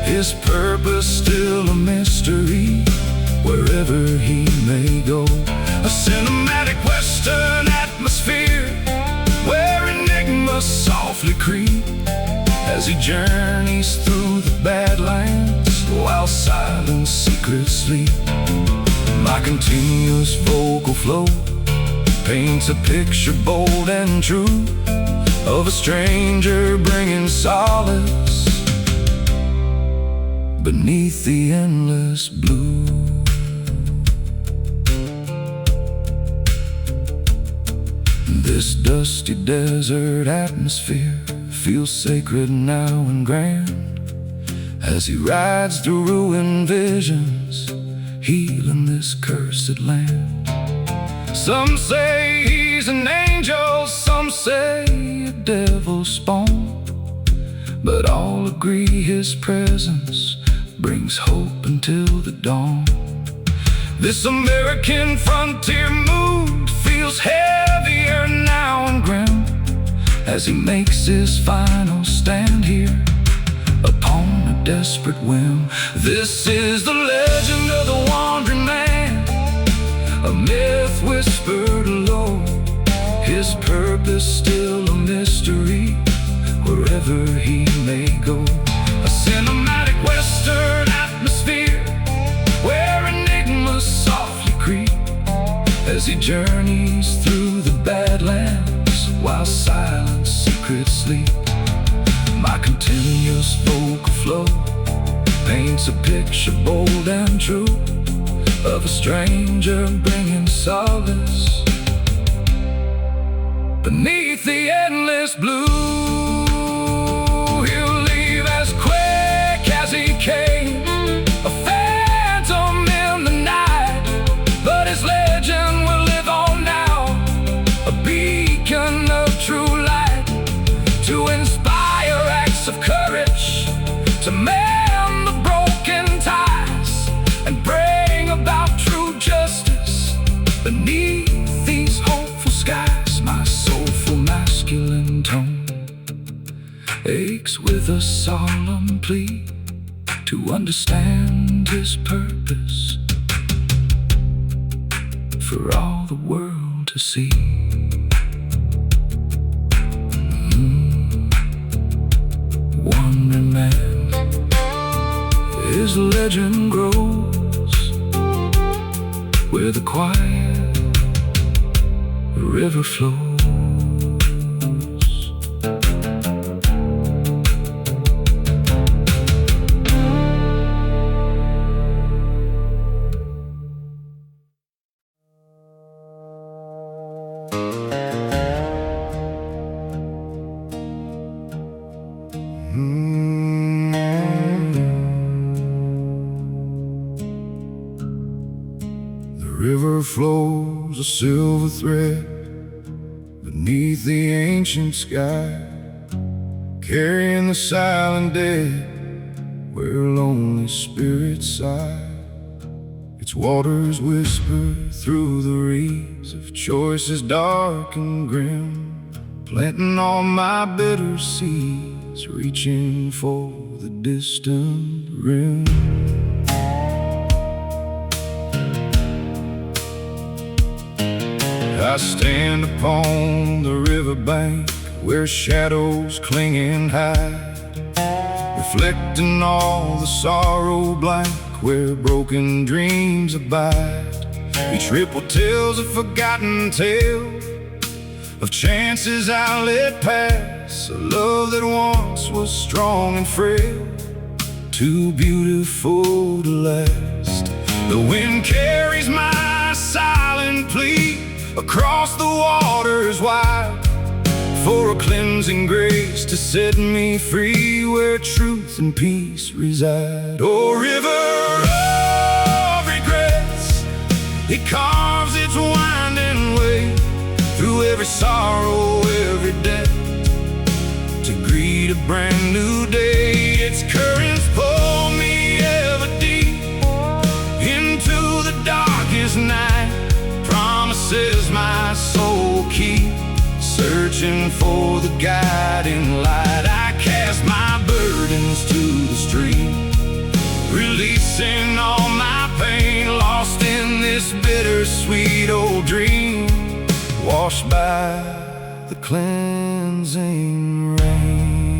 his purpose still a mystery wherever he may go. A cinematic western atmosphere where enigmas softly creep as he journeys through the badlands while silent secrets sleep. My continuous vocal flow paints a picture bold and true of a stranger bringing solace beneath the endless blue. This dusty desert atmosphere feels sacred now and grand as he rides through ruined visions, healing this cursed land. Some say he's an angel, some say a devil's spawn, but all agree his presence brings hope until the dawn. This American frontier mood feels heavier now and grim as he makes his final stand here upon a desperate whim. This is the legend of the wandering man, a myth whispered low, his purpose still a mystery wherever he may go. A cinematic western atmosphere where enigmas softly creep as he journeys through the badlands while silent secrets sleep. My continuous vocal flow paints a picture bold and true of a stranger bringing solace beneath the endless blue. He'll leave as quick as he came, a phantom in the night, but his legend will live on now, a beacon of true light to inspire acts of courage, to mend the broken ties and bring about true justice beneath these hopeful skies. My soulful masculine tone aches with a solemn plea to understand his purpose for all the world to see. Wandering man, his legend grows where the quiet river flows. flows a silver thread beneath the ancient sky, carrying the silent dead where lonely spirits sigh. Its waters whisper through the reeds of choices dark and grim, planting all my bitter seeds, reaching for the distant rim. I stand upon the riverbank where shadows cling and hide, reflecting all the sorrow blank where broken dreams abide. Each ripple tells a forgotten tale of chances I let pass, a love that once was strong and frail, too beautiful to last. The wind carries my silent plea across the waters wide, for a cleansing grace to set me free where truth and peace reside. Oh, river of regrets, it carves its winding way through every sorrow, every debt, to greet a brand new day. Its currents pull me ever deep into the darkest night, promises my soul keep, searching for the guiding light. I cast my burdens to the stream, releasing all my pain, lost in this bittersweet old dream, washed by the cleansing rain.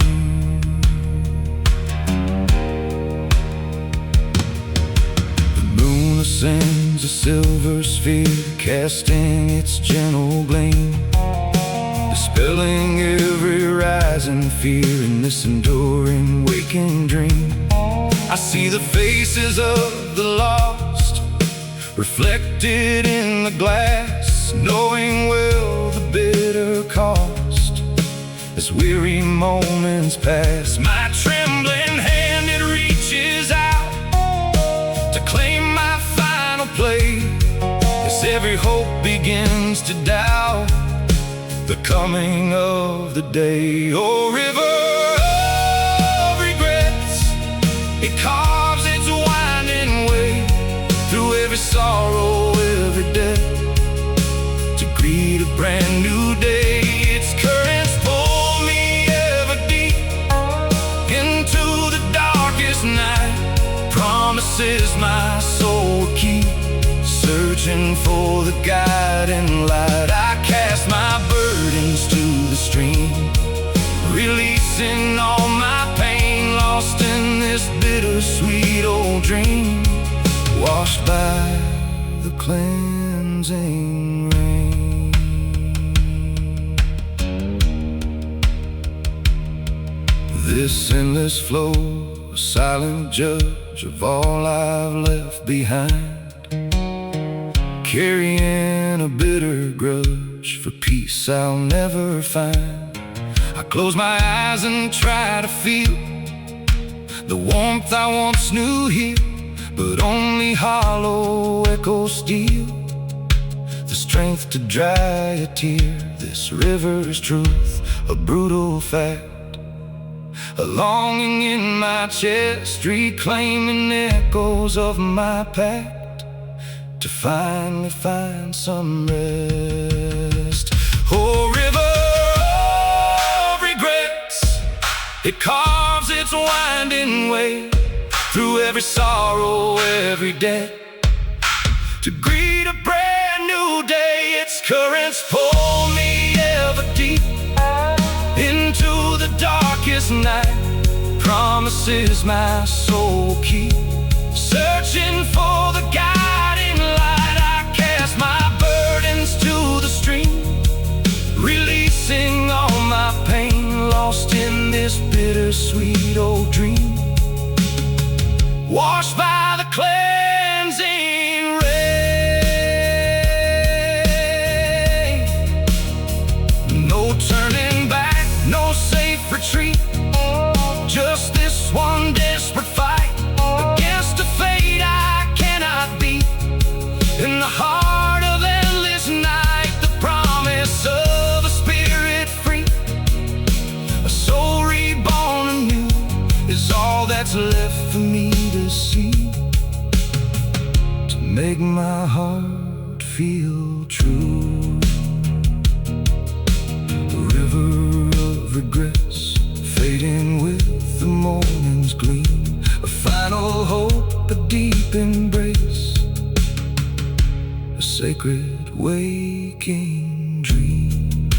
The moon ascends a silver sphere, casting its gentle gleam, dispelling every rising fear in this enduring waking dream. I see the faces of the lost reflected in the glass, knowing well the bitter cost as weary moments pass. My trembling hand, it reaches out to claim my final play, as every hope begins to doubt the coming of the day. Oh, river of regrets, it carves its winding way through every sorrow, every debt, to greet a brand new day. Its currents pull me ever deep into the darkest night, promises my soul keep, searching for the guiding light. I cast my burdens to the stream, releasing all my pain, lost in this bittersweet old dream, washed by the cleansing rain. This endless flow, a silent judge of all I've left behind, carrying a bitter grudge for peace I'll never find. I close my eyes and try to feel the warmth I once knew here, but only hollow echoes steal the strength to dry a tear. This river's truth, a brutal fact, a longing in my chest, reclaiming echoes of my pact, to finally find some rest. Oh, river of regrets, it carves its winding way through every sorrow, every debt, to greet a brand new day. Its currents pull me ever deep into the darkest night, promises my soul keep, searching for the guiding light. I cast my burdens to the stream, releasing all my pain, lost in this bittersweet old dream, washed by the cleansing rain. No turning back, no safe retreat, just this one desperate fight against a fate I cannot beat. In the heart that's left for me to see, to make my heart feel true. A river of regrets fading with the morning's gleam, a final hope, a deep embrace, a sacred waking dream.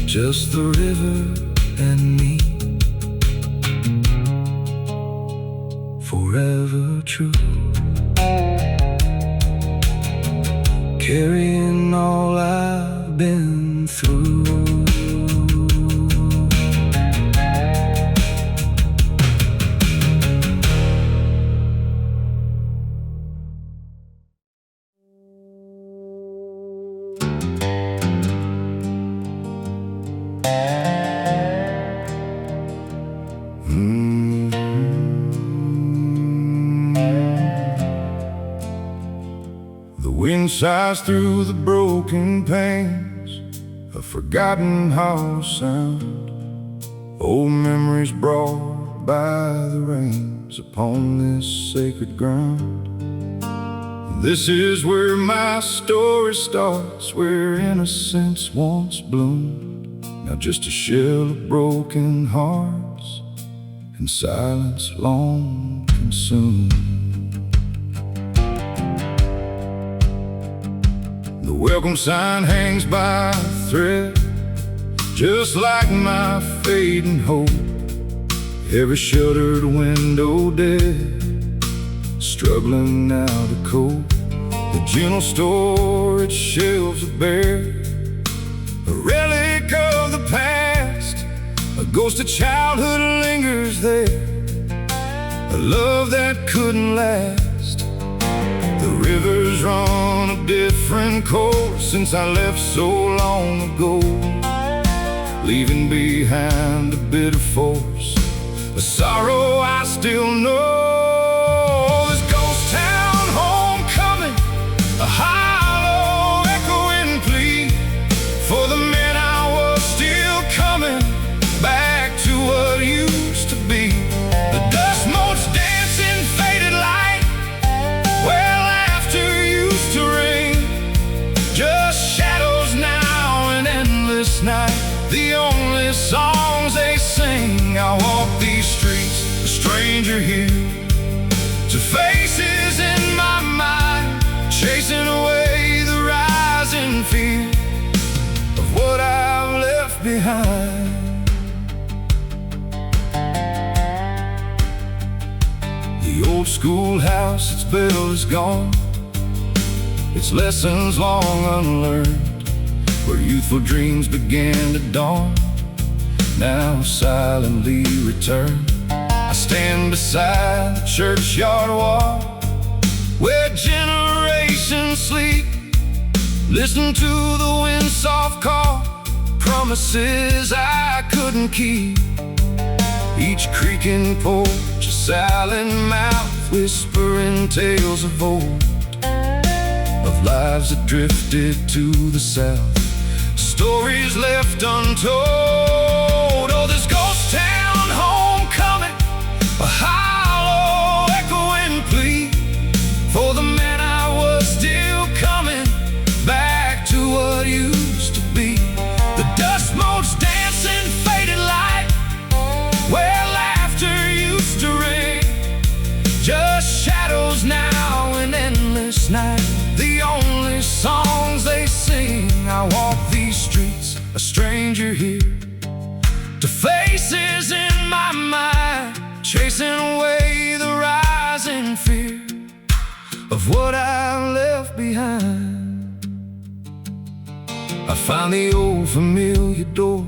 Just the river and me, forever true, carrying all I've been through. The wind sighs through the broken panes, a forgotten house sound, old memories brought by the rains upon this sacred ground. This is where my story starts, where innocence once bloomed, now just a shell of broken hearts and silence long consumed. The welcome sign hangs by a thread, just like my fading hope, every shuttered window dead, struggling now to cope. The gentle storage shelves are bare, a relic of the past, a ghost of childhood lingers there, a love that couldn't last. The river's run a different course since I left so long ago, leaving behind a bitter force, a sorrow I still know. This ghost town homecoming, a hollow echoing plea for the men I was, still coming back to what used to be. The dust motes dancing faded light, where laughter used to ring, just shadows now and endless night, the only songs they sing. I walk these streets, a stranger here, to faces in my mind, chasing away the rising fear of what I've left behind. The old schoolhouse, its bell is gone, its lessons long unlearned, where youthful dreams began to dawn, now silently return. I stand beside the churchyard wall, where generations sleep, listen to the wind's soft call, promises I couldn't keep. Each creaking porch, a silent mouth whispering tales of old, of lives that drifted to the south, stories left untold. Oh, this ghost town homecoming, a hollow echoing plea for the man I was, still coming back to what used to be. The dust motes dancing faded light, where laughter used to ring, just shadows now and endless night, the only songs they sing. I walk these streets, a stranger here, to faces in my mind, chasing away the rising fear of what I left behind. I find the old familiar door,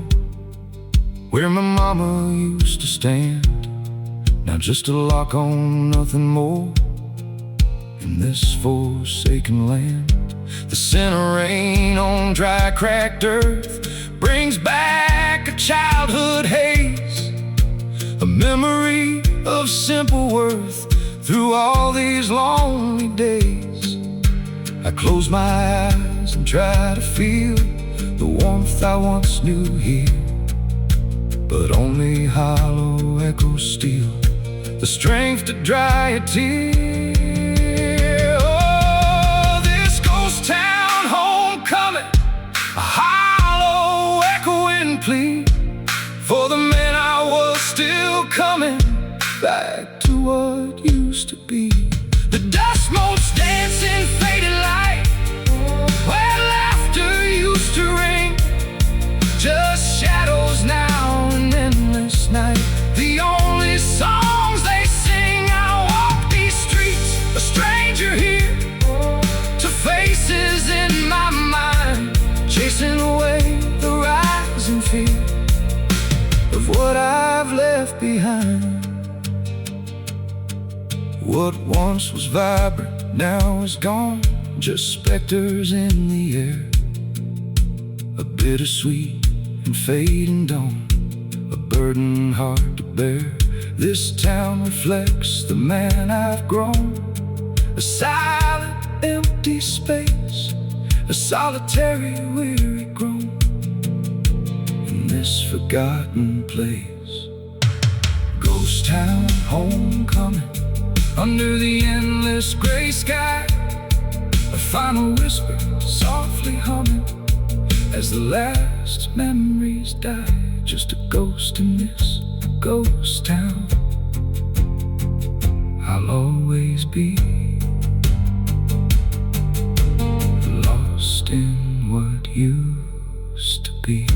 where my mama used to stand, now just a lock on, nothing more, in this forsaken land. The scent of rain on dry cracked earth brings back a childhood haze, a memory of simple worth through all these lonely days. I close my eyes and try to feel the warmth I once knew here, but only hollow echoes steal the strength to dry a tear. Oh, this ghost town homecoming, a hollow echoing plea for the man I was, still coming back to what used to be. The dust motes dancing faded light, where laughter used to ring, just shadows now and endless night, the only songs they sing. I walk these streets, a stranger here, to faces in my mind, chasing away the rising fear of what I've left behind. What once was vibrant now is gone, just specters in the air, a bittersweet and fading dawn, a burden hard to bear. This town reflects the man I've grown, a silent, empty space, a solitary, weary groan in this forgotten place. Ghost town homecoming, under the endless gray sky, a final whisper softly humming as the last memories die. Just a ghost in this ghost town, I'll always be lost in what used to be.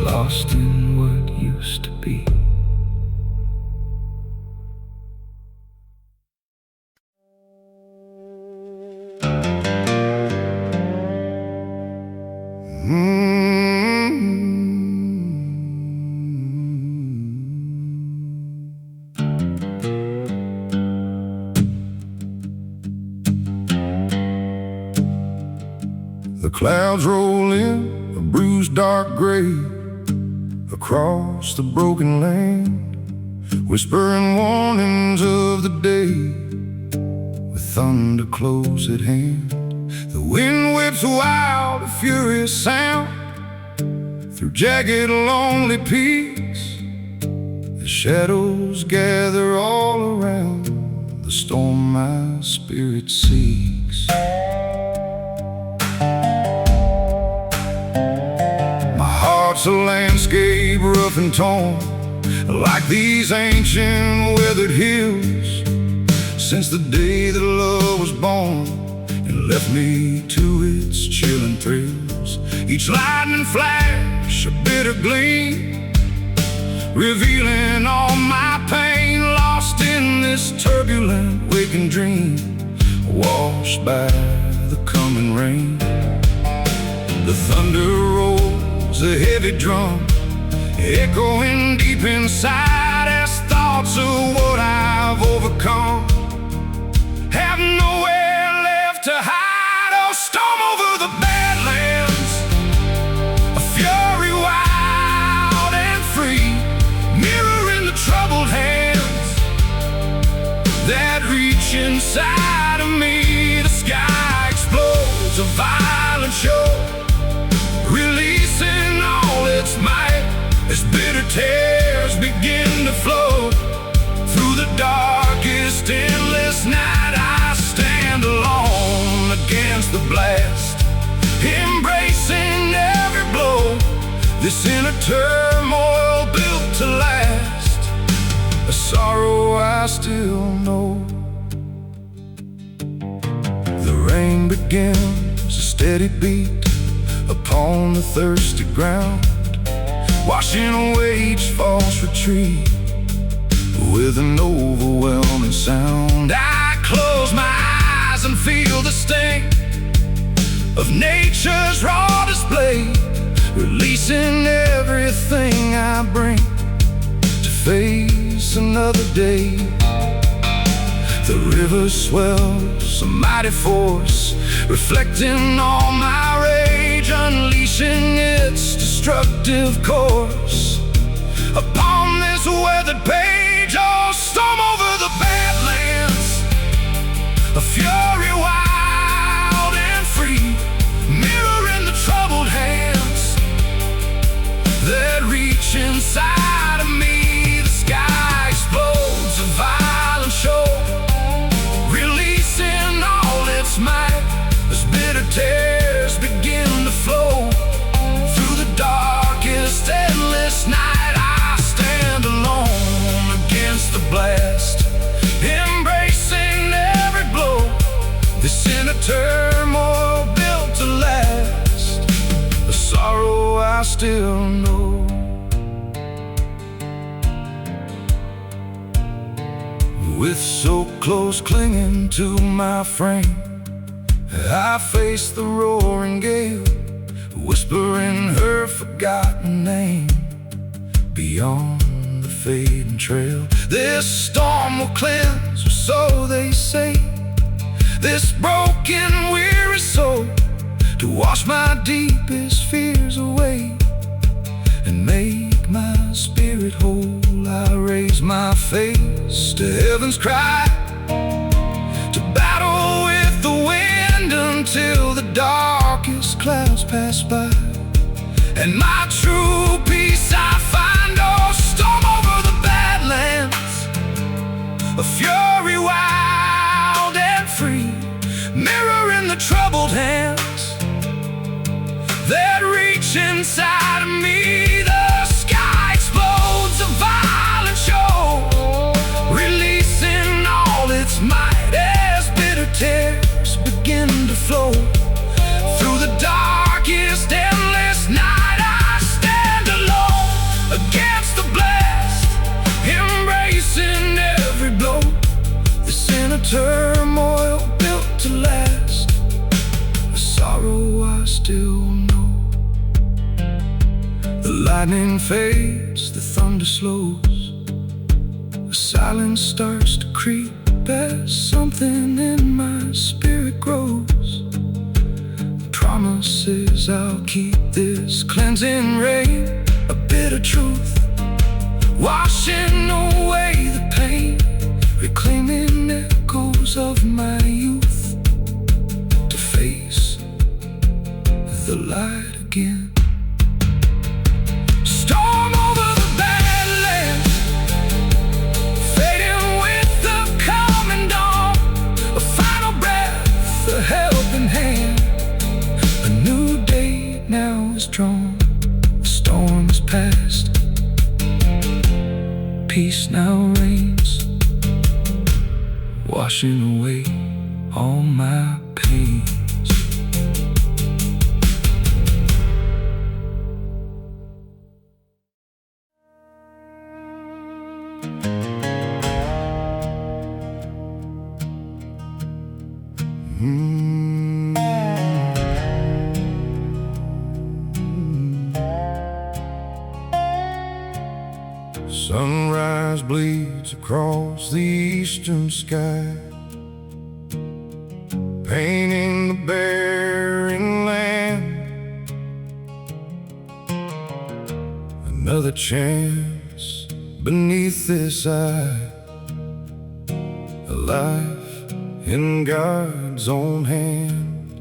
Lost in what used to be. The clouds roll in, a bruised dark gray, across the broken land, whispering warnings of the day, with thunder close at hand. The wind whips wild, a furious sound through jagged, lonely peaks. The shadows gather all around the storm my spirit seeks. It's a landscape rough and torn, like these ancient weathered hills, since the day that love was born and left me to its chilling thrills. Each lightning flash, a bitter gleam, revealing all my pain, lost in this turbulent waking dream, washed by the coming rain. The thunder rolls, a heavy drum, echoing deep inside, as thoughts of what I've overcome have nowhere left to hide. Oh, storm over the badlands, a fury wild and free, mirroring the troubled hands that reach inside of me. The sky explodes, a violent show, releasing all its might as bitter tears begin to flow. Through the darkest, endless night, I stand alone against the blast, embracing every blow. This inner turmoil built to last, a sorrow I still know. The rain begins, a steady beat upon the thirsty ground, washing away each false retreat with an overwhelming sound. I close my eyes and feel the sting of nature's raw display, releasing everything I bring to face another day. The river swells, a mighty force, reflecting all my rage, unleashing its destructive course upon this weathered page. Oh, storm over the badlands, a fury wild and free, mirroring the troubled hands that reach inside of me. The sky explodes, a violent show, releasing all its might as bitter tears begin to flow. Through the darkest, endless night, I stand alone against the blast, embracing every blow. This inner turmoil built to last, a sorrow I still know. With so close clinging to my frame, I face the roaring gale, whispering her forgotten name. Beyond the fading trail, this storm will cleanse, or so they say, this broken, weary soul, to wash my deepest fears away and make my spirit whole. I raise my face to heaven's cry, to battle with the wind until the darkest clouds pass by, and my true peace I find. Oh, storm over the badlands, a fury wild and free, mirroring the troubled hands that reach inside of me. The sky explodes, a violent show, releasing all its might as bitter tears begin to flow. Through the darkest, endless night, I stand alone against the blast, embracing every blow. This inner turmoil built to last, a sorrow I still know. The lightning fades, the thunder slows, the silence starts to creep as something in my spirit grows. Promises I'll keep this cleansing rain, a bitter truth, washing away the pain, reclaiming echoes of my youth, to face the light again. Storm over the badlands, fading with the coming dawn, a final breath, a helping hand. A new day now is drawn, the storm is past, peace now reigns, washing away all my pains. Sunrise bleeds across the eastern sky, painting the barren land. Another chance beneath this eye, a life in God's own hand.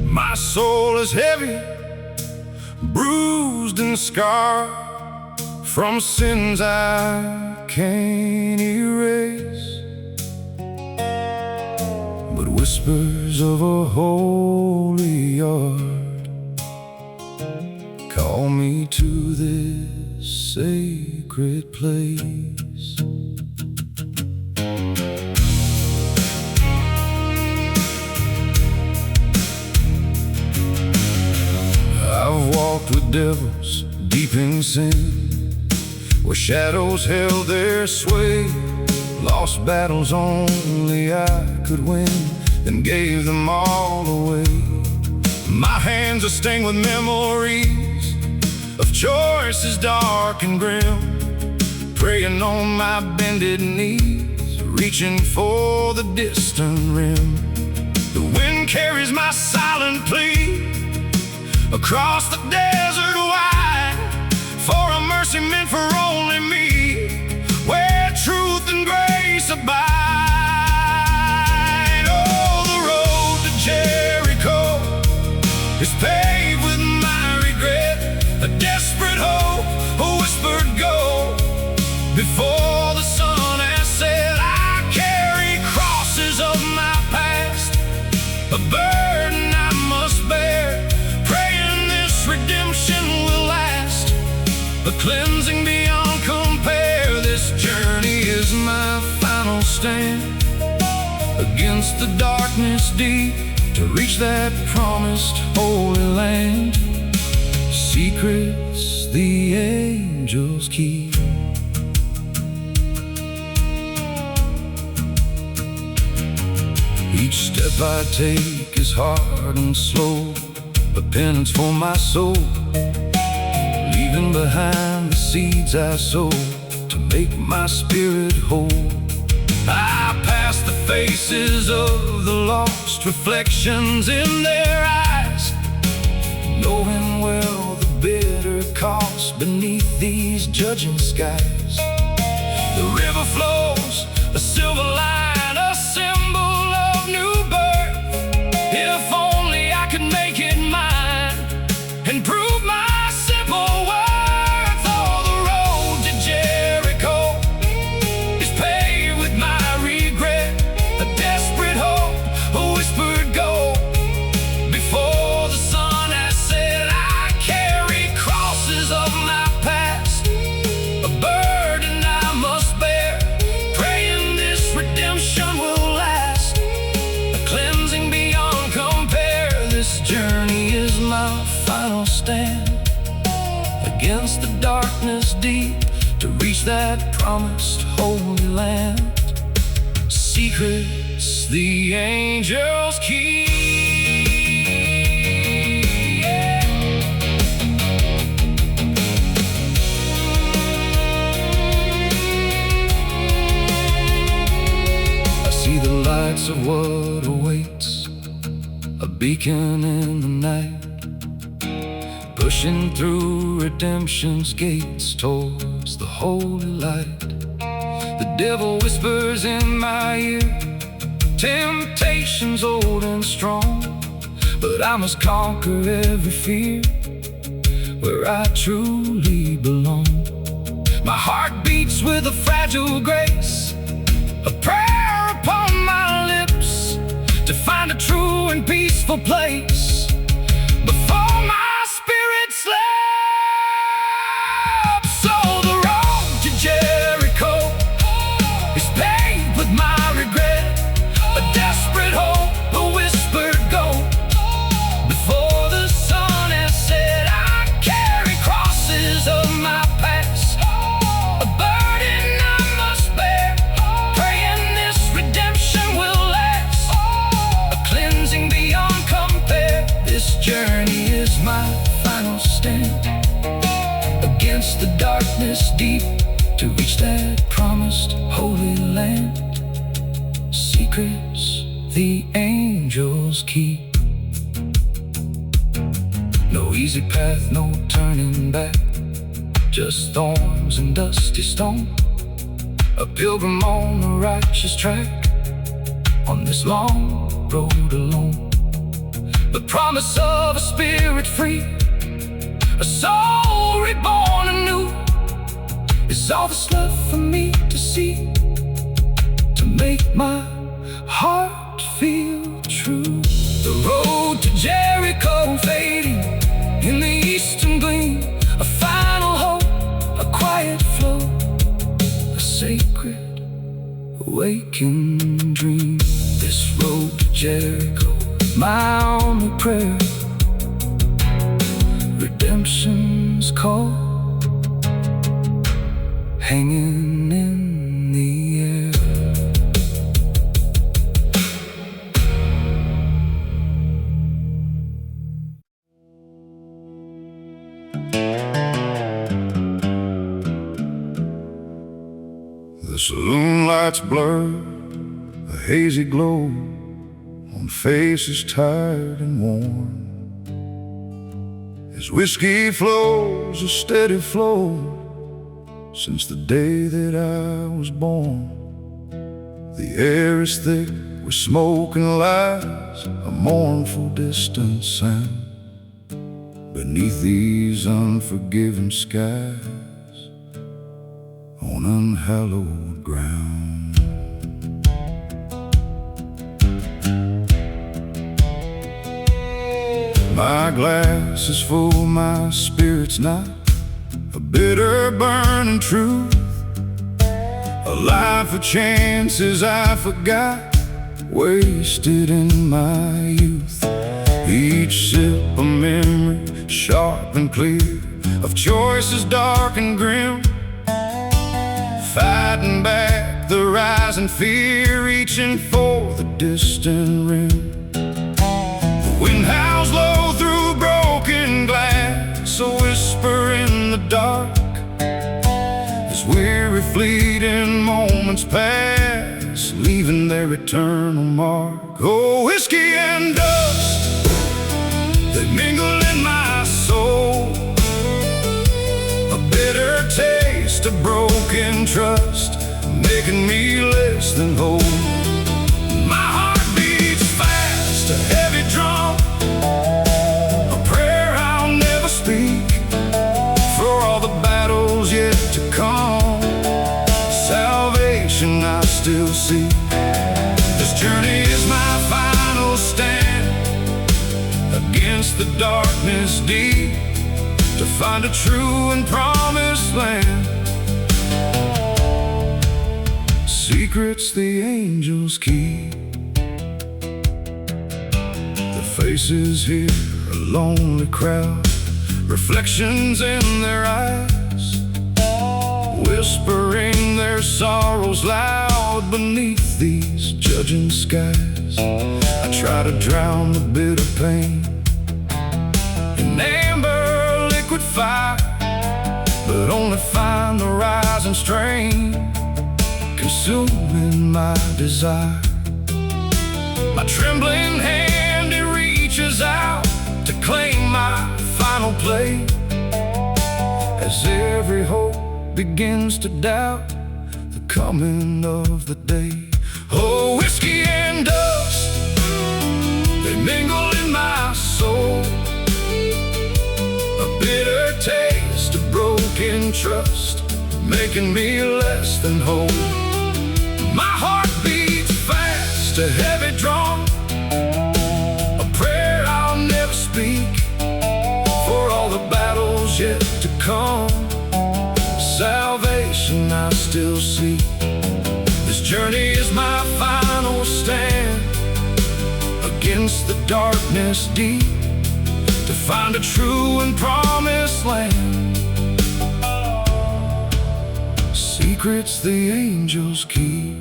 My soul is heavy, bruised and scarred from sins I can't erase, but whispers of a holy yard call me to this sacred place. I've walked with devils deep in sin, where shadows held their sway, lost battles only I could win, then gave them all away. My hands are stained with memories of choices dark and grim, praying on my bended knees, reaching for the distant rim. The wind carries my silent plea across the desert wide, for a mercy meant for only me, where truth and grace abide. Oh, the road to Jericho is paved with my regret, a desperate hope, a whispered go before the sun has set. I carry crosses of my past, a burden I must bear, praying this redemption will last, a cleansing beyond compare. This journey is my final stand against the darkness deep, to reach that promised holy land. Secrets the angels keep. Each step I take is hard and slow, a penance for my soul, leaving behind the seeds I sow to make my spirit whole. I pass the faces of the lost, reflections in their eyes, knowing well the bitter cost beneath these judging skies. The river flows, a silver line, a symbol of new birth. If only I could make it mine and prove my simple worth. Oh, the road to Jericho is paved with my regret, a desperate hope, a whispered go before the sun has set. I carry crosses of my past, a burden I must bear, praying this redemption will last, a cleansing beyond compare. This journey is my final stand against the darkness deep, to reach that promised holy land. Secrets the angels keep. I see the lights of what awaits, a beacon in the night, pushing through redemption's gates towards the holy light. The devil whispers in my ear, temptations old and strong, but I must conquer every fear where I truly belong. My heart beats with a fragile grace, a prayer upon my lips, to find a true and peaceful place before my spirit slept. So the road to Jericho is paved with my regret, a desperate hope, a whispered go before the sun has set. I carry crosses of my past, a burden I must bear, praying this redemption will last, a cleansing beyond compare. This journey is my final stand against the darkness deep, to reach that promised holy land. Secrets the angels keep. No easy path, no turning back, just thorns and dusty stone, a pilgrim on the righteous track, on this long road alone. The promise of a spirit free, a soul reborn anew, is all that's left for me to see, to make my heart feel true. The road to Jericho fading in the eastern gleam, a final hope, a quiet flow, a sacred awakened dream. This road to Jericho, my only prayer, redemption's call, hanging in the air. The saloon lights blur, a hazy glow on faces tired and worn. As whiskey flows a steady flow since the day that I was born. The air is thick with smoke and lies, a mournful distant sound beneath these unforgiving skies on unhallowed ground. My glass is full, my spirit's not. A bitter burning truth, a life of chances I forgot, wasted in my youth. Each sip a memory, sharp and clear, of choices dark and grim, fighting back the rising fear, reaching for the distant rim. The wind howls low through broken glass, a whisper in the dark, as weary fleeting moments pass, leaving their eternal mark. Oh, whiskey and dust, they mingle in my soul, a bitter taste of broken trust, making me less than whole. My heart beats fast, a heavy drum, a prayer I'll never speak, for all the battles yet to come, salvation I still see. This journey is my final stand against the darkness deep, to find a true and promised land. Secrets the angels keep, the faces here a lonely crowd, reflections in their eyes, whispering their sorrows loud beneath these judging skies. I try to drown the bitter pain in amber liquid fire, but only find the rising strain consuming my desire. My trembling hand, it reaches out to claim my final play, as every hope begins to doubt the coming of the day. Oh, whiskey and dust, they mingle in my soul, a bitter taste of broken trust, making me less than whole. My heart beats fast, a heavy drum, a prayer I'll never speak, for all the battles yet to come, salvation I still seek. This journey is my final stand against the darkness deep, to find a true and promised land. Secrets the angels keep,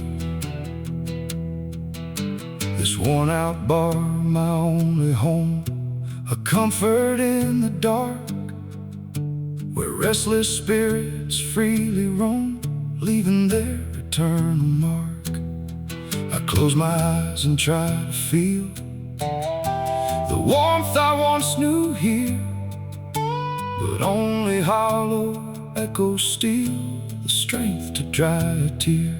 this worn out bar my only home, a comfort in the dark, where restless spirits freely roam, leaving their eternal mark. I close my eyes and try to feel the warmth I once knew here, but only hollow echoes steal the strength to dry a tear.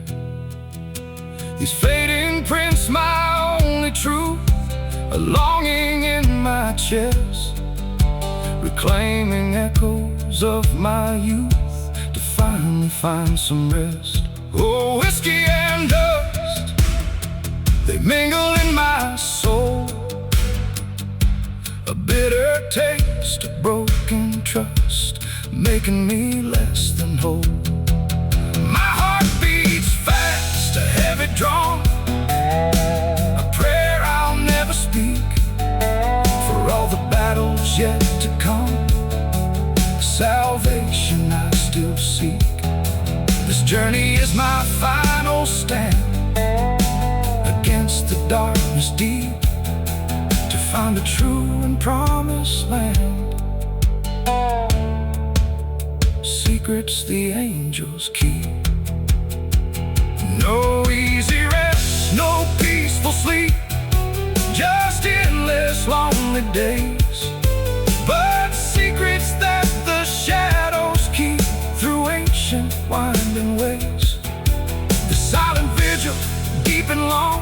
These fading prints my only truth, a longing in my chest, reclaiming echoes of my youth, to finally find some rest. Oh, whiskey and dust, they mingle in my soul, a bitter taste of broken trust, making me less than whole. My heart beats fast, a heavy drum, a prayer I'll never speak, for all the battles yet to come, salvation I still seek. This journey is my final stand against the darkness deep, to find a true and promised land. Secrets the angels keep, no easy rest, no peaceful sleep, just endless lonely days, but been long,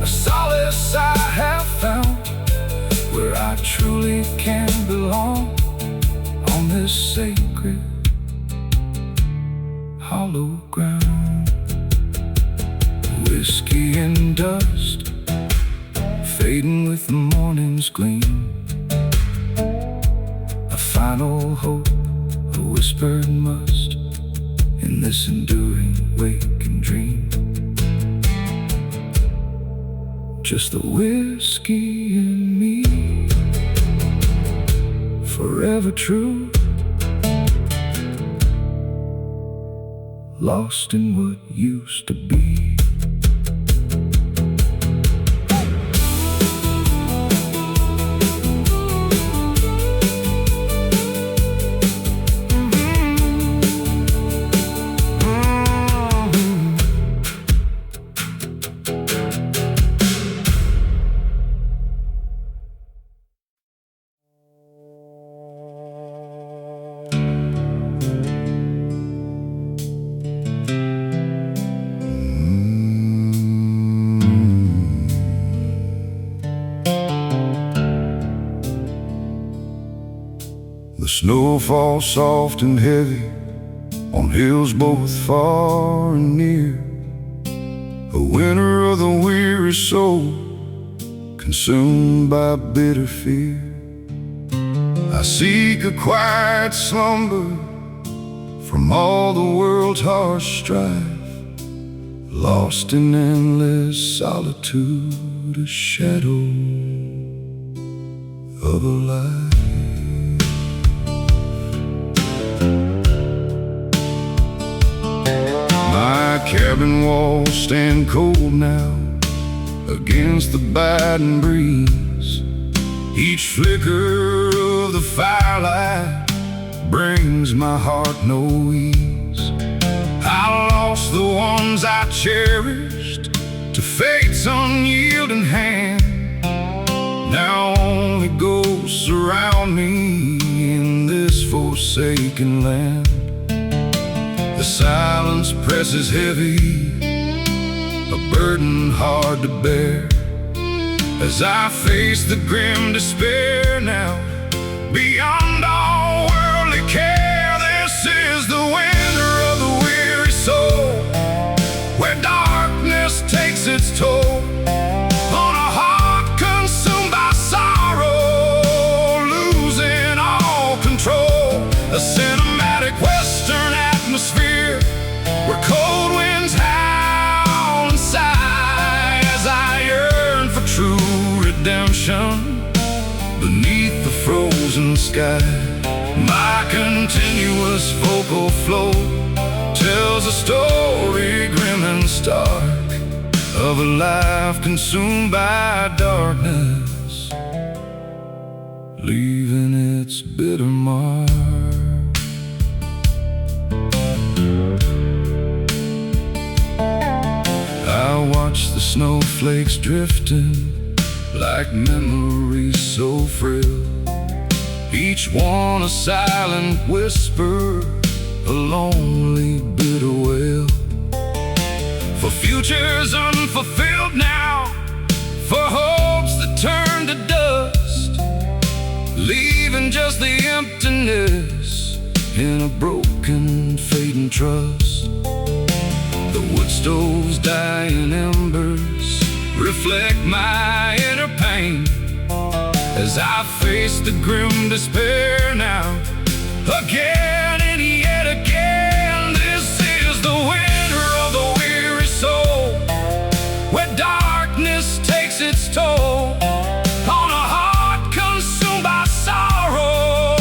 a solace I have found, where I truly can belong on this sacred hollow ground. Whiskey and dust fading with the morning's gleam, a final hope, a whispered must in this enduring waking dream. Just the whiskey in me, forever true, lost in what used to be. The snow falls soft and heavy on hills both far and near, a winter of the weary soul, consumed by bitter fear. I seek a quiet slumber from all the world's harsh strife, lost in endless solitude, a shadow of a life. My cabin walls stand cold now against the biting breeze. Each flicker of the firelight brings my heart no ease. I lost the ones I cherished to fate's unyielding hand. Now only ghosts surround me in this forsaken land. The silence presses heavy, a burden hard to bear, as I face the grim despair now, beyond all worldly care. This is the winter of the weary soul, where darkness takes its toll on a heart consumed by sorrow, losing all control. A cinematic western atmosphere where cold winds howl and sigh, as I yearn for true redemption beneath the frozen sky. My continuous vocal flow tells a story grim and stark of a life consumed by darkness, leaving its bitter mark. I watch the snowflakes drifting like memories so frail, each one a silent whisper, a lonely bitter wail, for futures unfulfilled now, for hopes that turn to dust, leaving just the emptiness in a broken fading trust. The wood stove's dying embers reflect my inner pain, as I face the grim despair now, again and yet again. This is the winter of the weary soul, where darkness takes its toll on a heart consumed by sorrow,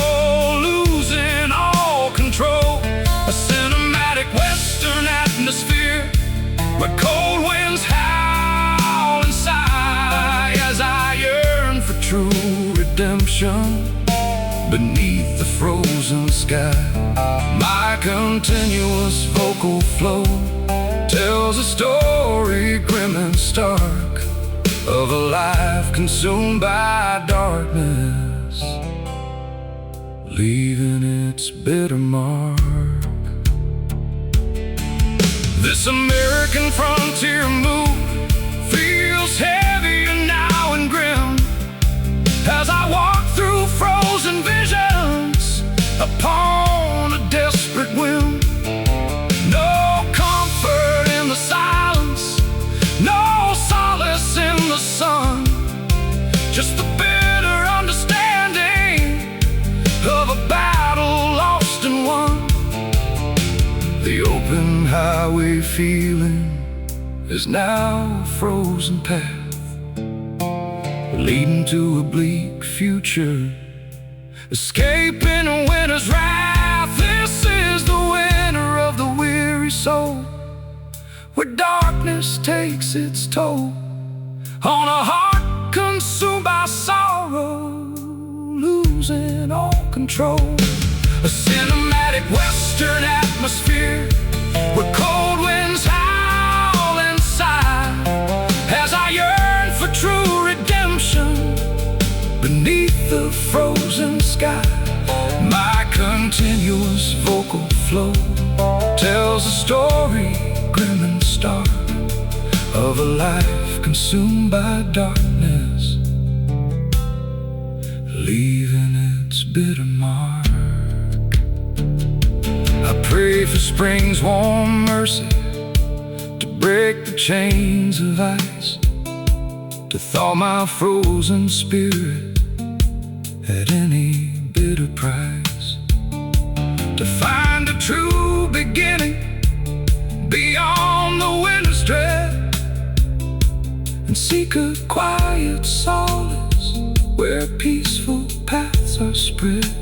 losing all control. A cinematic western atmosphere where cold winds howl and sigh, as I yearn for true redemption beneath the frozen sky. My continuous vocal flow tells a story grim and stark of a life consumed by darkness, leaving its bitter mark. This American frontier move feels heavier now and grim as I walk through frozen visions upon a desperate whim. No comfort in the silence, no solace in the sun, just the bitter understanding of a battle lost and won. The open highway feeling is now a frozen path leading to a bleak future, escaping a winter's wrath. This is the winter of the weary soul, where darkness takes its toll on a heart consumed by sorrow, losing all control. A cinematic western atmosphere where cold winds howl and sigh as I yearn for true redemption beneath the frozen sky. My continuous vocal flow tells a story grim and stark of a life consumed by darkness, leaving its bitter mark. I pray for spring's warm mercy to break the chains of ice, to thaw my frozen spirit at any bitter price, to find a true beginning beyond the winter's dread, and seek a quiet solace where peaceful paths are spread.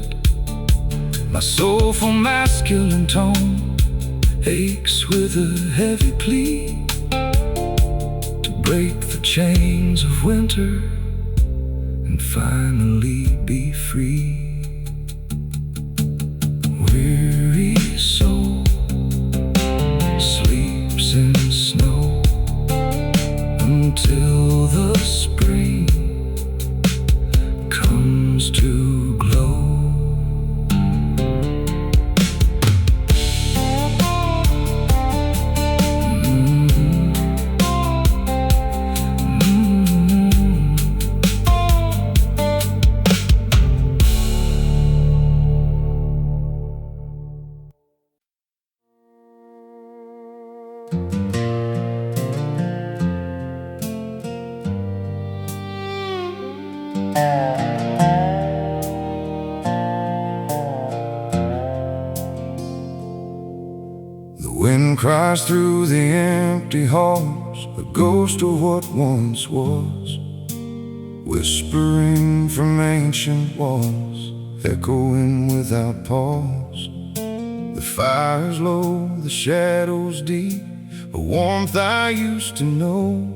My soulful masculine tone aches with a heavy plea to break the chains of winter and finally be free. Weary soul sleeps in snow until the spring comes to glow. The wind cries through the empty halls, a ghost of what once was, whispering from ancient walls, echoing without pause. The fire's low, the shadows deep, a warmth I used to know.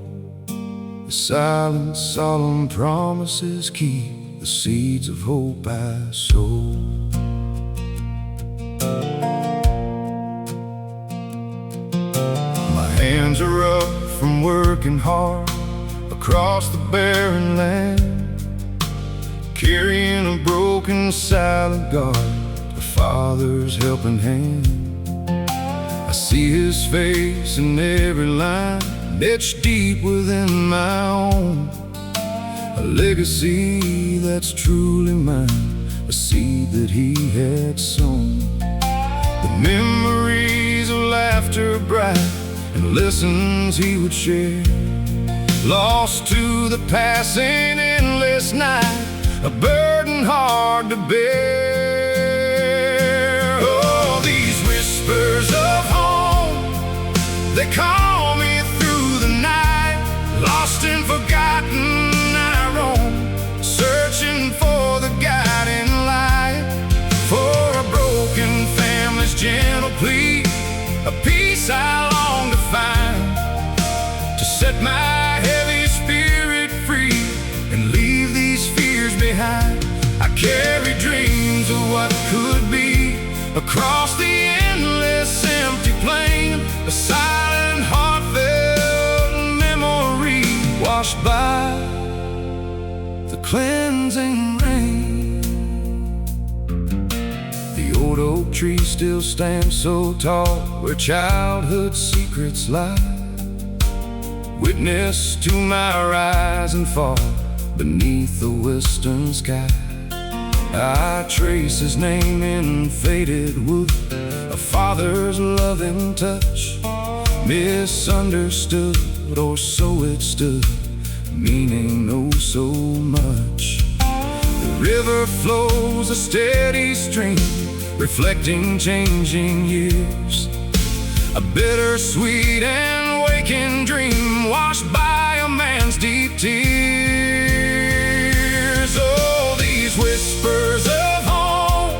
The silent, solemn promises keep the seeds of hope I sow. My hands are up from working hard across the barren land, carrying a broken silent guard, the Father's helping hand. I see His face in every line, etched deep within my own, a legacy that's truly mine, a seed that He had sown. The memories of laughter bright and lessons He would share, lost to the passing endless night, a burden hard to bear. Oh, these whispers of home, they call me through the night. Lost and forgotten I roam, searching for the guiding light, for a broken family's gentle plea, a peace I long to find, to set my heavy spirit free and leave these fears behind. I carry dreams of what could be across the endless empty plain, a silent, heartfelt memory washed by the cleansing rain. The odor oak tree still stands so tall, where childhood secrets lie. Witness to my rise and fall beneath the western sky. I trace his name in faded wood, a father's loving touch, misunderstood, or so it stood, meaning oh so much. The river flows a steady stream, reflecting changing years, a bittersweet and waking dream, washed by a man's deep tears. Oh, these whispers of home,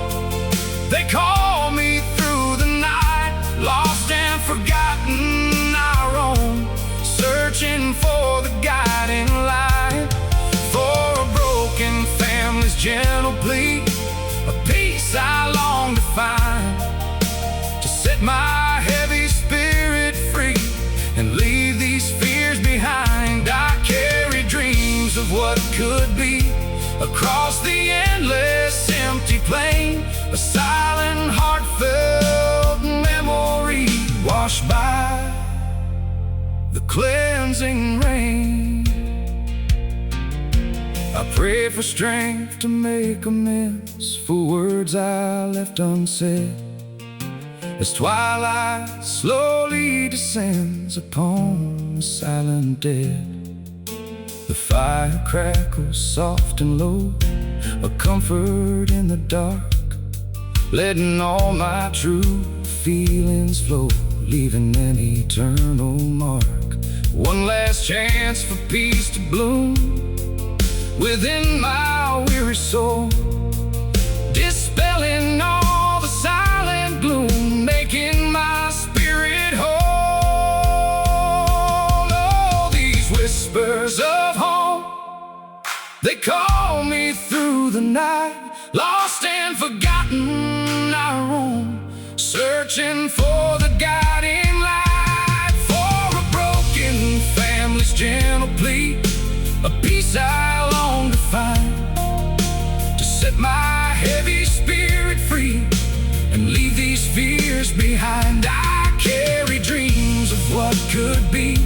they call me through the night, lost and forgotten I roam, searching for the guiding light, for a broken family's gentle plea, a peace I long to find, to set my heavy spirit free and leave these fears behind. I carry dreams of what could be across the endless empty plain, a silent, heartfelt memory washed by the cleansing rain. I pray for strength to make amends for words I left unsaid, as twilight slowly descends upon the silent dead. The fire crackles soft and low, a comfort in the dark, letting all my true feelings flow, leaving an eternal mark. One last chance for peace to bloom within my weary soul, dispelling all the silent gloom, making my spirit whole. Oh, these whispers of home, they call me through the night, lost and forgotten I roam, searching for the guiding light, for a broken family's gentle plea, a peace I long to find, to set my heavy spirit free and leave these fears behind. I carry dreams of what could be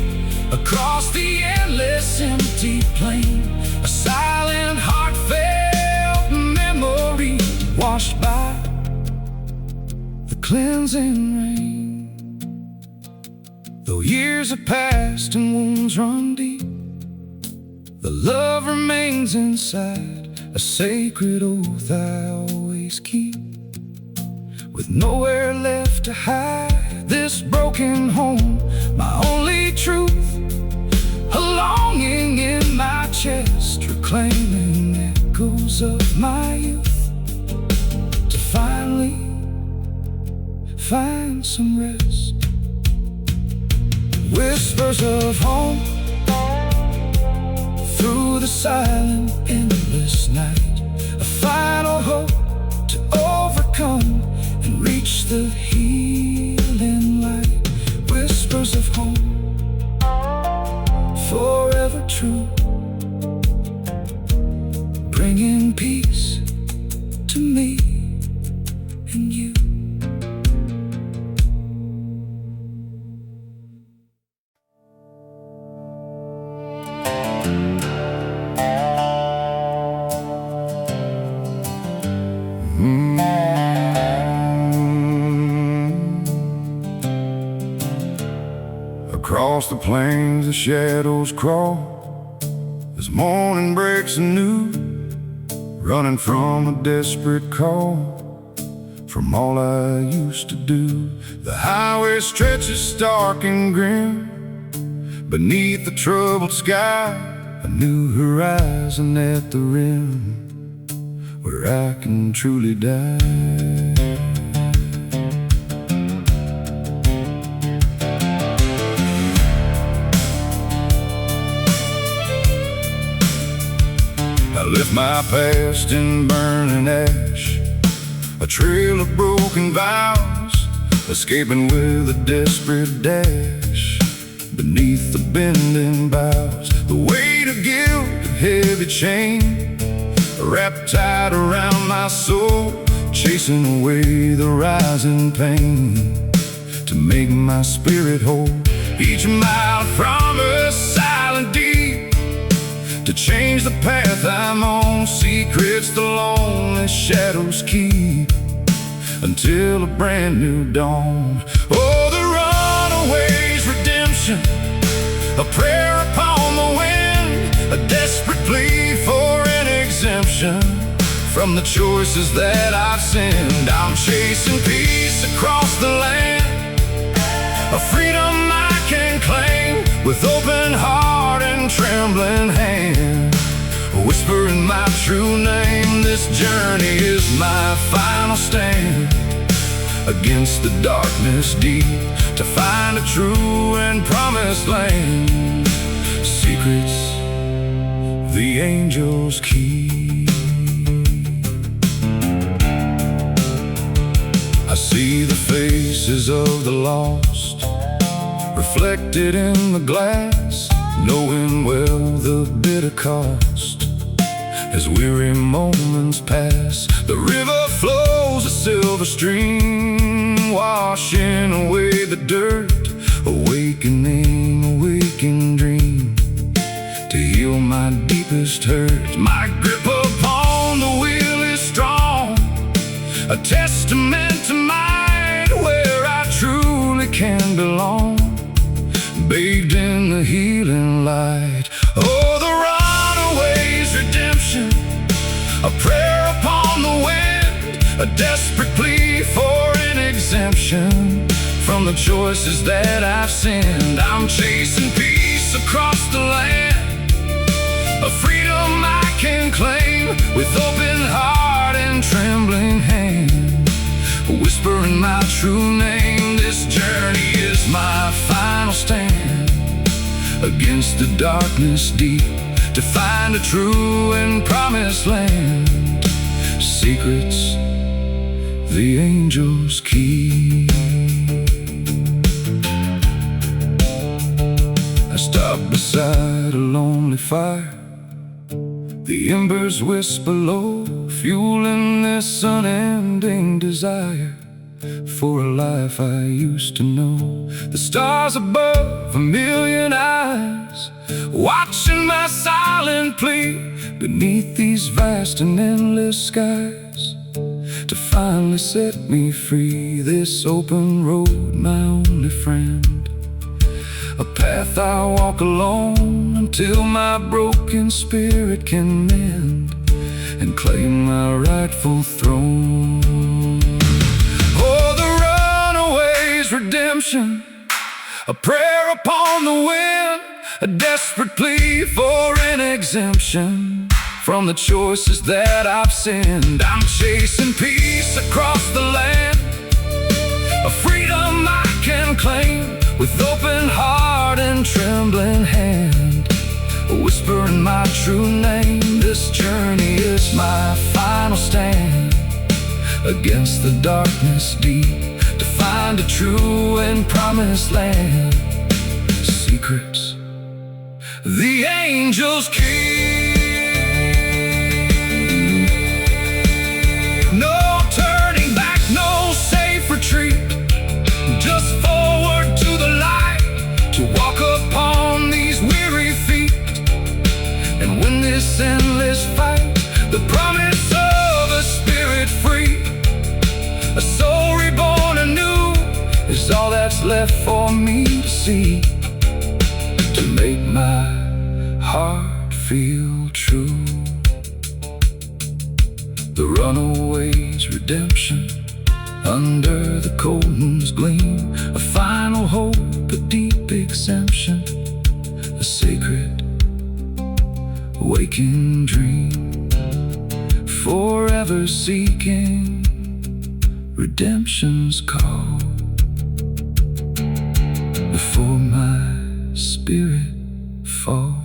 across the endless empty plain, a silent, heartfelt memory washed by the cleansing rain. Though years have passed and wounds run deep, the love remains inside, a sacred oath I always keep. With nowhere left to hide this broken home, my only truth, a longing in my chest, reclaiming echoes of my youth, to finally find some rest. Whispers of home through the silent, endless night, a final hope to overcome and reach the healing light. Whispers of home, forever true, bringing peace to me and you. Across the plains the shadows crawl as morning breaks anew, running from a desperate call from all I used to do. The highway stretches stark and grim beneath the troubled sky, a new horizon at the rim where I can truly die. I left my past in burning ash, a trail of broken vows, escaping with a desperate dash beneath the bending boughs. The weight of guilt, a heavy chain, wrapped tight around my soul, chasing away the rising pain to make my spirit whole. Each mile of promise, silent deep, to change the path I'm on. Secrets the lonely shadows keep until a brand new dawn. Oh, the runaway's redemption, a prayer upon the wind, a desperate plea for an exemption from the choices that I've sinned. I'm chasing peace across the land, a freedom I can claim with open heart and trembling hand, whispering my true name. This journey is my final stand against the darkness deep, to find a true and promised land. Secrets the angels keep. I see the faces of the lost reflected in the glass, knowing well the bitter cost. As weary moments pass, the river flows a silver stream, washing away the dirt, awakening a waking dream to heal my deepest hurt. My grip upon the wheel is strong, a testament to mind where I truly can belong, bathed in the healing light. Oh, the runaway's redemption, a prayer upon the wind, a desperate plea for an exemption from the choices that I've sinned. I'm chasing peace across the land, a freedom I can claim with open heart and trembling hand, whispering my true name. This journey is my final stand against the darkness deep, to find a true and promised land. Secrets the angels keep. I stop beside a lonely fire, the embers whisper low, fueling this unending desire for a life I used to know. The stars above, a million eyes, watching my silent plea beneath these vast and endless skies, to finally set me free. This open road, my only friend, a path I walk alone until my broken spirit can mend and claim my rightful throne. Oh, the runaway's redemption, a prayer upon the wind, a desperate plea for an exemption from the choices that I've sinned. I'm chasing peace across the land, a freedom I can claim with open heart and trembling hand, whispering my true name. This journey is my final stand against the darkness deep, to find a true and promised land. Secrets the angels keep. No turning back, no safe retreat, just forward to the light, to walk upon these weary feet and win this endless fight. The promise of a spirit free, a soul reborn anew, is all that's left for me to see, to make my heart feel true. The runaway's redemption, under the cold moon's gleam, a final hope, a deep exemption, a sacred waking dream, forever seeking redemption's call, before my spirit falls.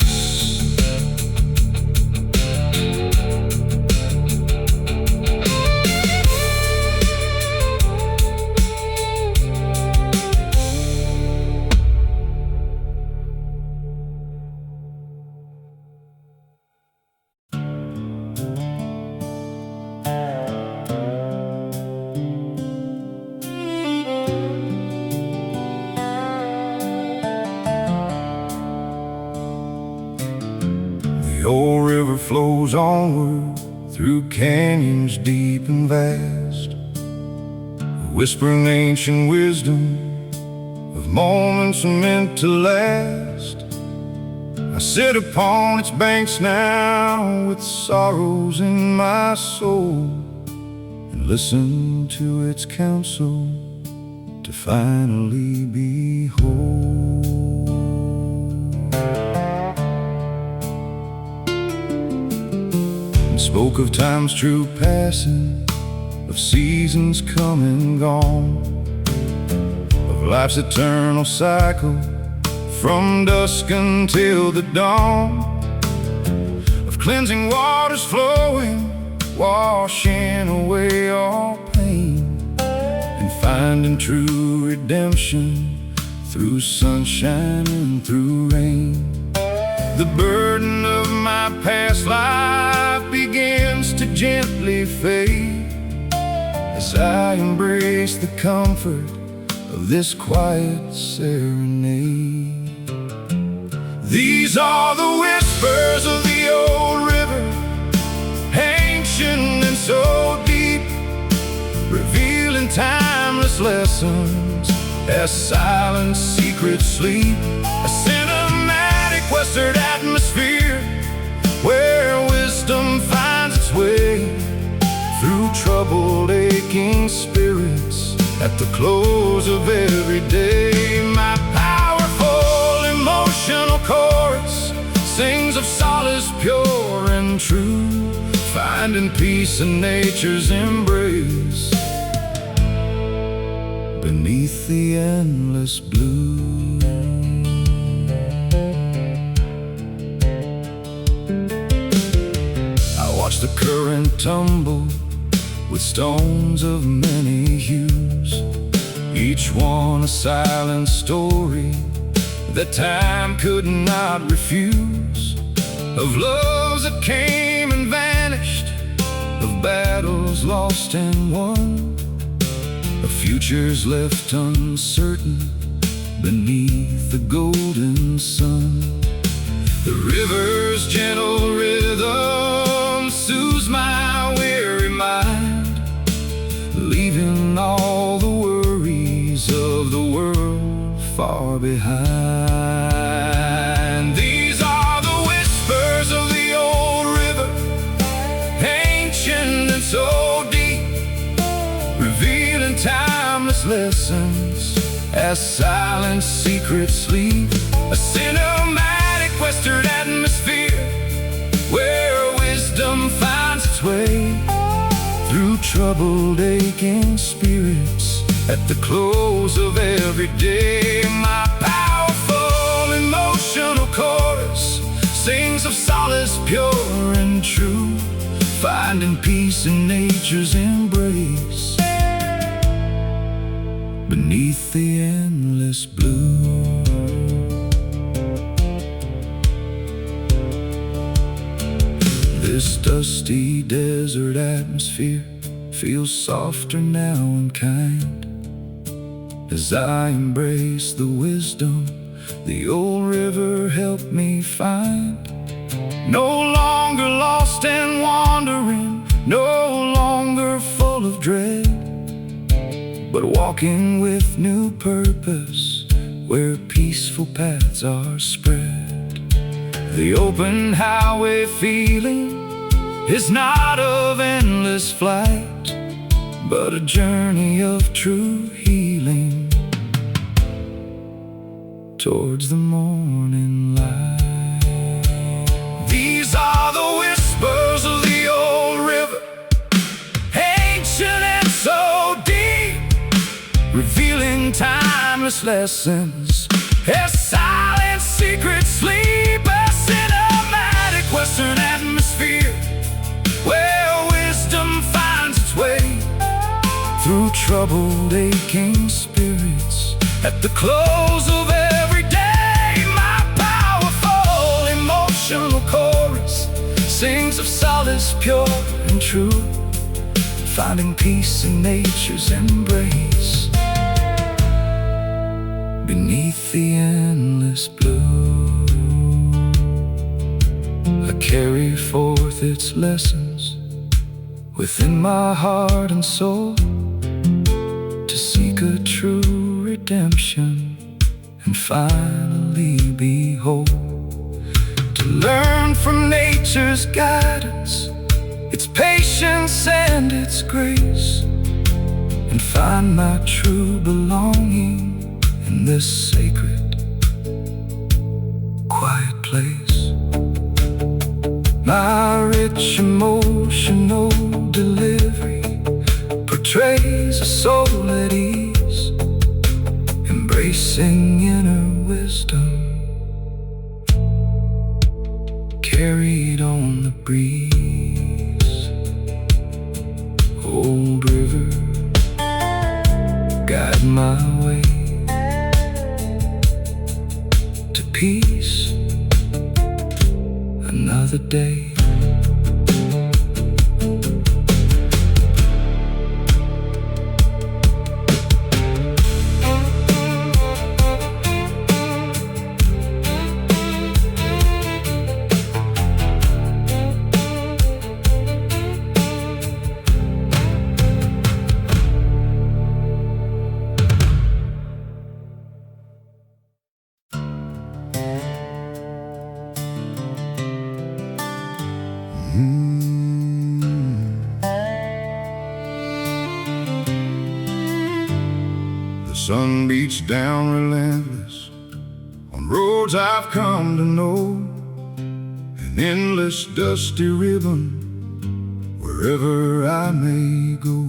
old river flows onward through canyons deep and vast, whispering ancient wisdom of moments meant to last. I sit upon its banks now with sorrows in my soul, and listen to its counsel to finally be whole. And spoke of time's true passing, of seasons come and gone, of life's eternal cycle from dusk until the dawn, of cleansing waters flowing, washing away all pain, and finding true redemption through sunshine and through rain. The burden of my past life begins to gently fade as I embrace the comfort of this quiet serenade. These are the whispers of the old river, ancient and so deep, revealing timeless lessons as silent secrets sleep. A cinematic western atmosphere where wisdom finds its way through troubled, aching spirits at the close of every day. My powerful emotional chorus sings of solace pure and true, finding peace in nature's embrace beneath the endless blue. I watch the current tumble with stones of many hues, each one a silent story that time could not refuse, of loves that came and vanished, of battles lost and won, of futures left uncertain beneath the golden sun. The river's gentle rhythm soothes my weary mind, leaving all the worries of the world far behind. These are the whispers of the old river, ancient and so deep, revealing timeless lessons as silent secrets sleep. A cinematic western atmosphere where wisdom finds its way through troubled, aching spirits at the close of every day. My powerful emotional chorus sings of solace pure and true, finding peace in nature's embrace beneath the endless blue. This dusty desert atmosphere feels softer now and kind as I embrace the wisdom the old river helped me find. No longer lost and wandering, no longer full of dread, but walking with new purpose where peaceful paths are spread. The open highway feeling is not of endless flight, but a journey of true healing towards the morning light. These are the whispers of the old river, ancient and so deep, revealing timeless lessons as silent secrets sleep. A cinematic western atmosphere where wisdom finds its way through troubled, aching spirits at the close of every day. My powerful emotional chorus sings of solace pure and true, finding peace in nature's embrace beneath the endless blue. I carry forth its lessons within my heart and soul, to seek a true redemption and finally be whole. To learn from nature's guidance, its patience and its grace, and find my true belonging in this sacred, quiet place. My rich emotional delivery portrays a soul at ease, embracing inner wisdom, carried on the breeze. Old river, guide my way to peace. Another day. The sun beats down relentless on roads I've come to know, an endless dusty ribbon wherever I may go.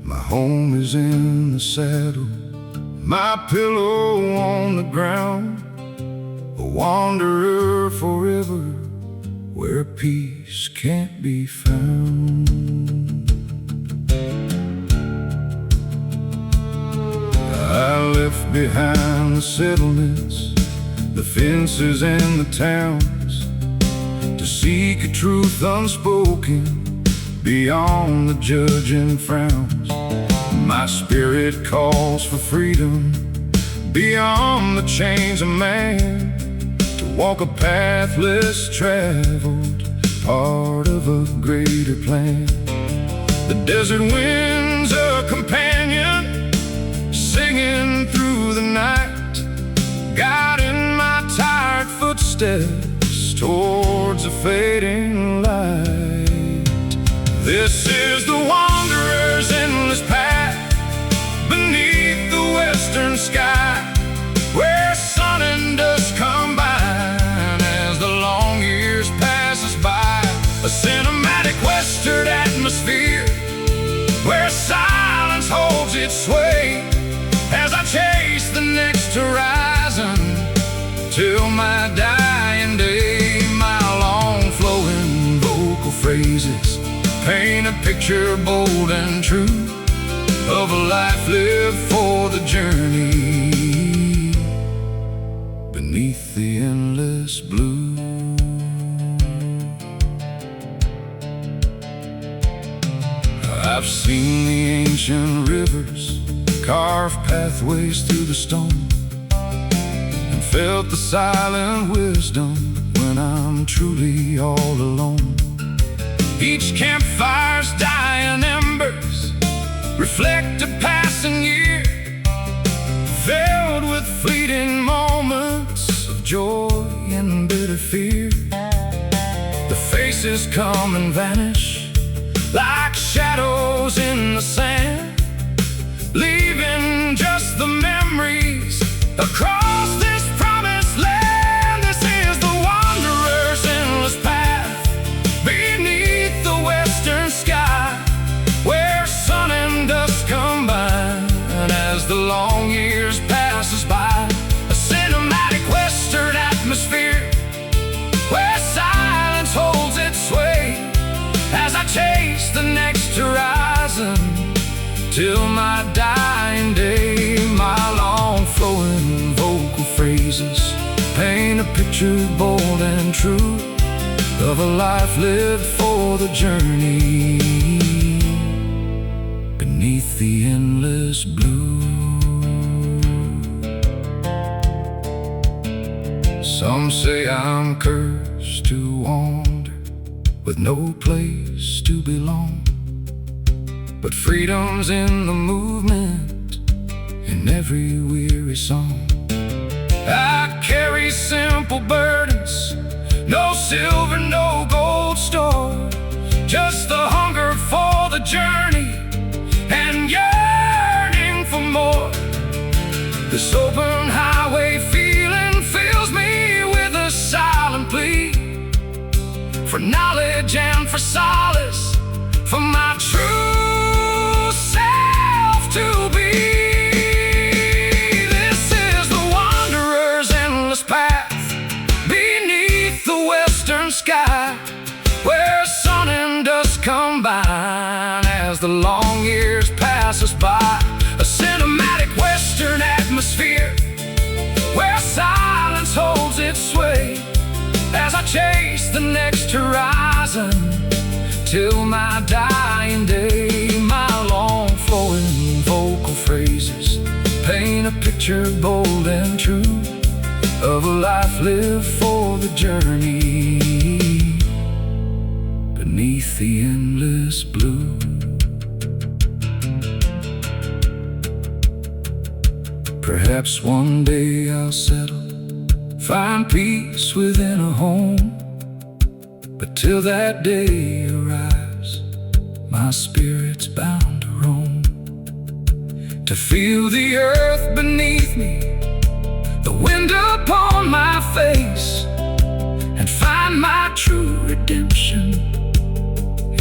My home is in the saddle, my pillow on the ground, a wanderer forever where peace can't be found. I left behind the settlements, the fences and the towns, to seek a truth unspoken beyond the judging frowns. My spirit calls for freedom beyond the chains of man, to walk a path less traveled, part of a greater plan. The desert wind's a companion, singing through the night, guiding my tired footsteps towards a fading light. This is the wanderer's endless path beneath the western sky, where sun and dusk combine as the long years passes by. A cinematic western atmosphere where silence holds its sway, as I chase the next horizon till my dying day. My long flowing vocal phrases paint a picture bold and true of a life lived for the journey beneath the endless blue. I've seen the ancient rivers carve pathways through the stone, and felt the silent wisdom when I'm truly all alone. Each campfire's dying embers reflect a passing year, filled with fleeting moments of joy and bitter fear. The faces come and vanish like shadows in the sand, leaving just the memories across this promised land. This is the wanderer's endless path beneath the western sky, where sun and dusk combine as the long years passes by. A cinematic western atmosphere where silence holds its sway, as I chase the next horizon till my dying day. My long flowing vocal phrases paint a picture bold and true of a life lived for the journey beneath the endless blue. Some say I'm cursed to wander with no place to belong, but freedom's in the movement, in every weary song. I carry simple burdens, no silver, no gold store, just the hunger for the journey and yearning for more. This open highway feeling fills me with a silent plea for knowledge and for solace, for my true self to be. This is the wanderer's endless path beneath the western sky, where sun and dusk combine as the long years pass us by. A cinematic western atmosphere where silence holds its sway as I chase the next horizon till my dying day. My long flowing vocal phrases paint a picture bold and true of a life lived for the journey beneath the endless blue. Perhaps one day I'll settle, find peace within a home, but till that day arrives, my spirit's bound to roam, to feel the earth beneath me, the wind upon my face, and find my true redemption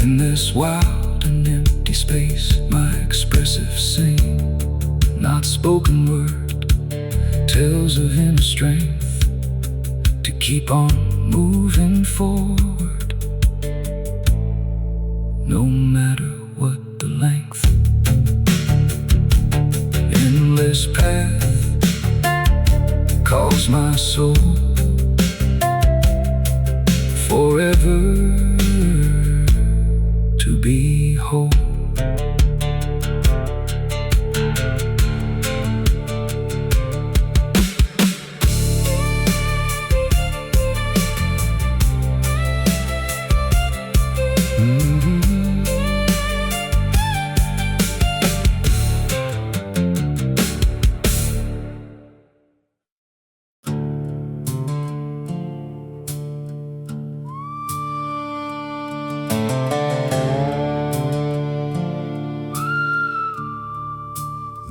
in this wild and empty space. My expressive sing, not spoken word, tells of inner strength to keep on moving forward, no matter what the length. Endless path calls my soul forever to be whole.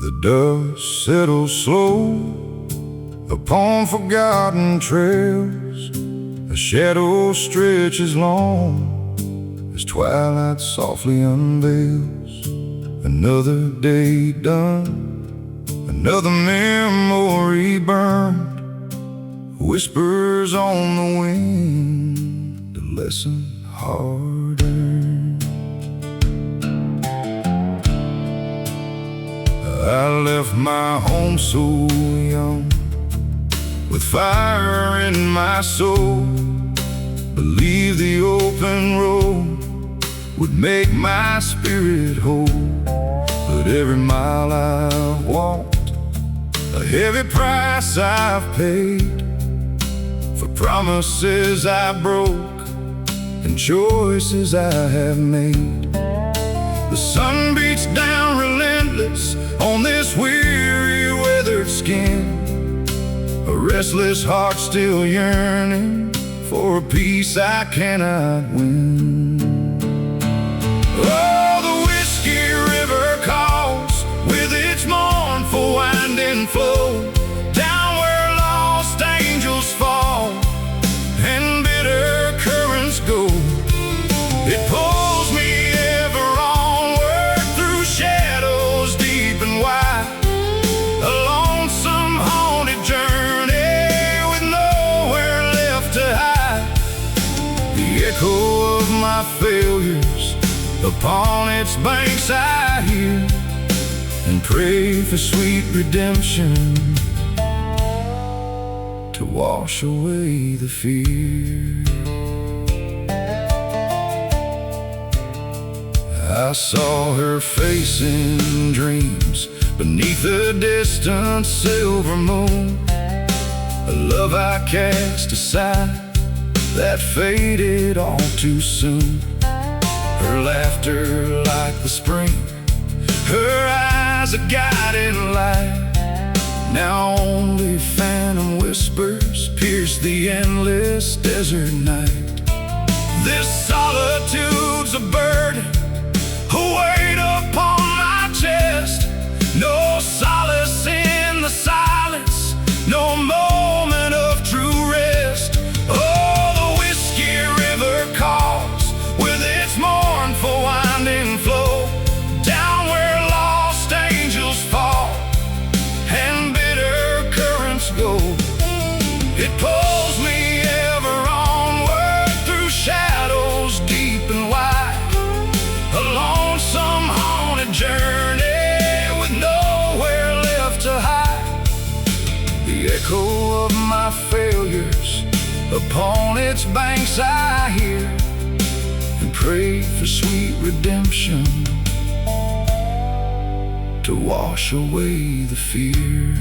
The dust settles slow upon forgotten trails. A shadow stretches long as twilight softly unveils. Another day done, another memory burned, whispers on the wind, a lesson hard earned. I left my home so young, with fire in my soul. Believed the open road would make my spirit whole. But every mile I've walked, a heavy price I've paid, for promises I broke and choices I have made. The sun beats down relentless on this weary, weathered skin, a restless heart still yearning for a peace I cannot win. Oh, the Whiskey River calls with its mournful winding flow, down where lost angels fall and bitter currents go. It pulls me ever onward through shadows deep and wide, a lonesome haunted journey with nowhere left to hide. The echo of my failures upon its banks I hear, and pray for sweet redemption to wash away the fear. I saw her face in dreams beneath a distant silver moon, a love I cast aside that faded all too soon. Her laughter like the spring, her eyes a guiding light. Now only phantom whispers pierce the endless desert night. This solitude's a burden, a weight upon my chest. No solace in the silence, no moment of true rest. Oh, the whiskey river calls with its mournful winding flow, down where lost angels fall and bitter currents go. It pulls me ever onward through shadows deep and wide, a lonesome haunted journey with nowhere left to hide. The echo of my failures upon its banks I hear, and pray for sweet redemption to wash away the fear.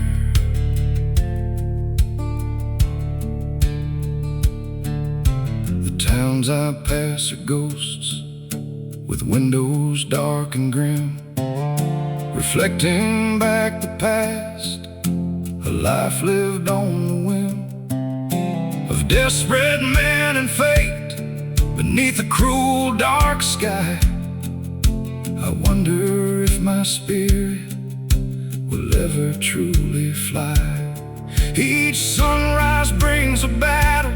The towns I pass are ghosts, with windows dark and grim, reflecting back the past, a life lived on the whim of desperate men and fate beneath a cruel dark sky. I wonder if my spirit will ever truly fly. Each sunrise brings a battle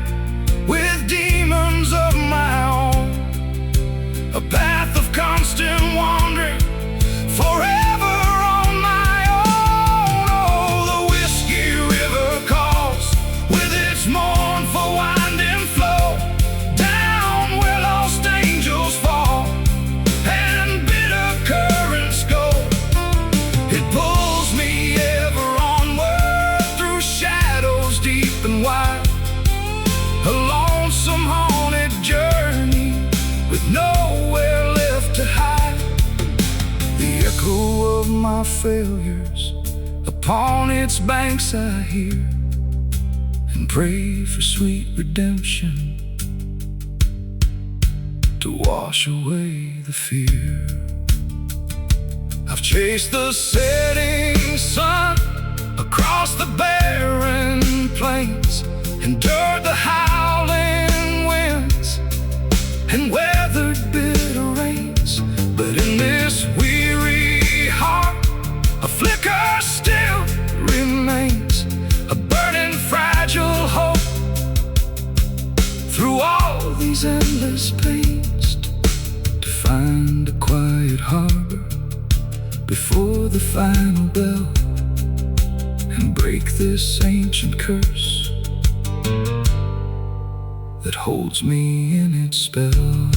with demons of my own, a path of constant wandering, forever on my own. Oh, the whiskey river calls with its mournful winding flow, down where lost angels fall and bitter currents go. It pulls me ever onward through shadows deep and wide, a lonesome haunted journey with nowhere left to hide. The echo of my failures upon its banks I hear, and pray for sweet redemption to wash away the fear. I've chased the setting sun across the barren plains, endured the howling winds and weathered bitter rains. But in this weary heart a flicker still remains, a burning fragile hope through all these endless pains, to find a quiet harbor before the final bell, and break this ancient curse that holds me in its spell.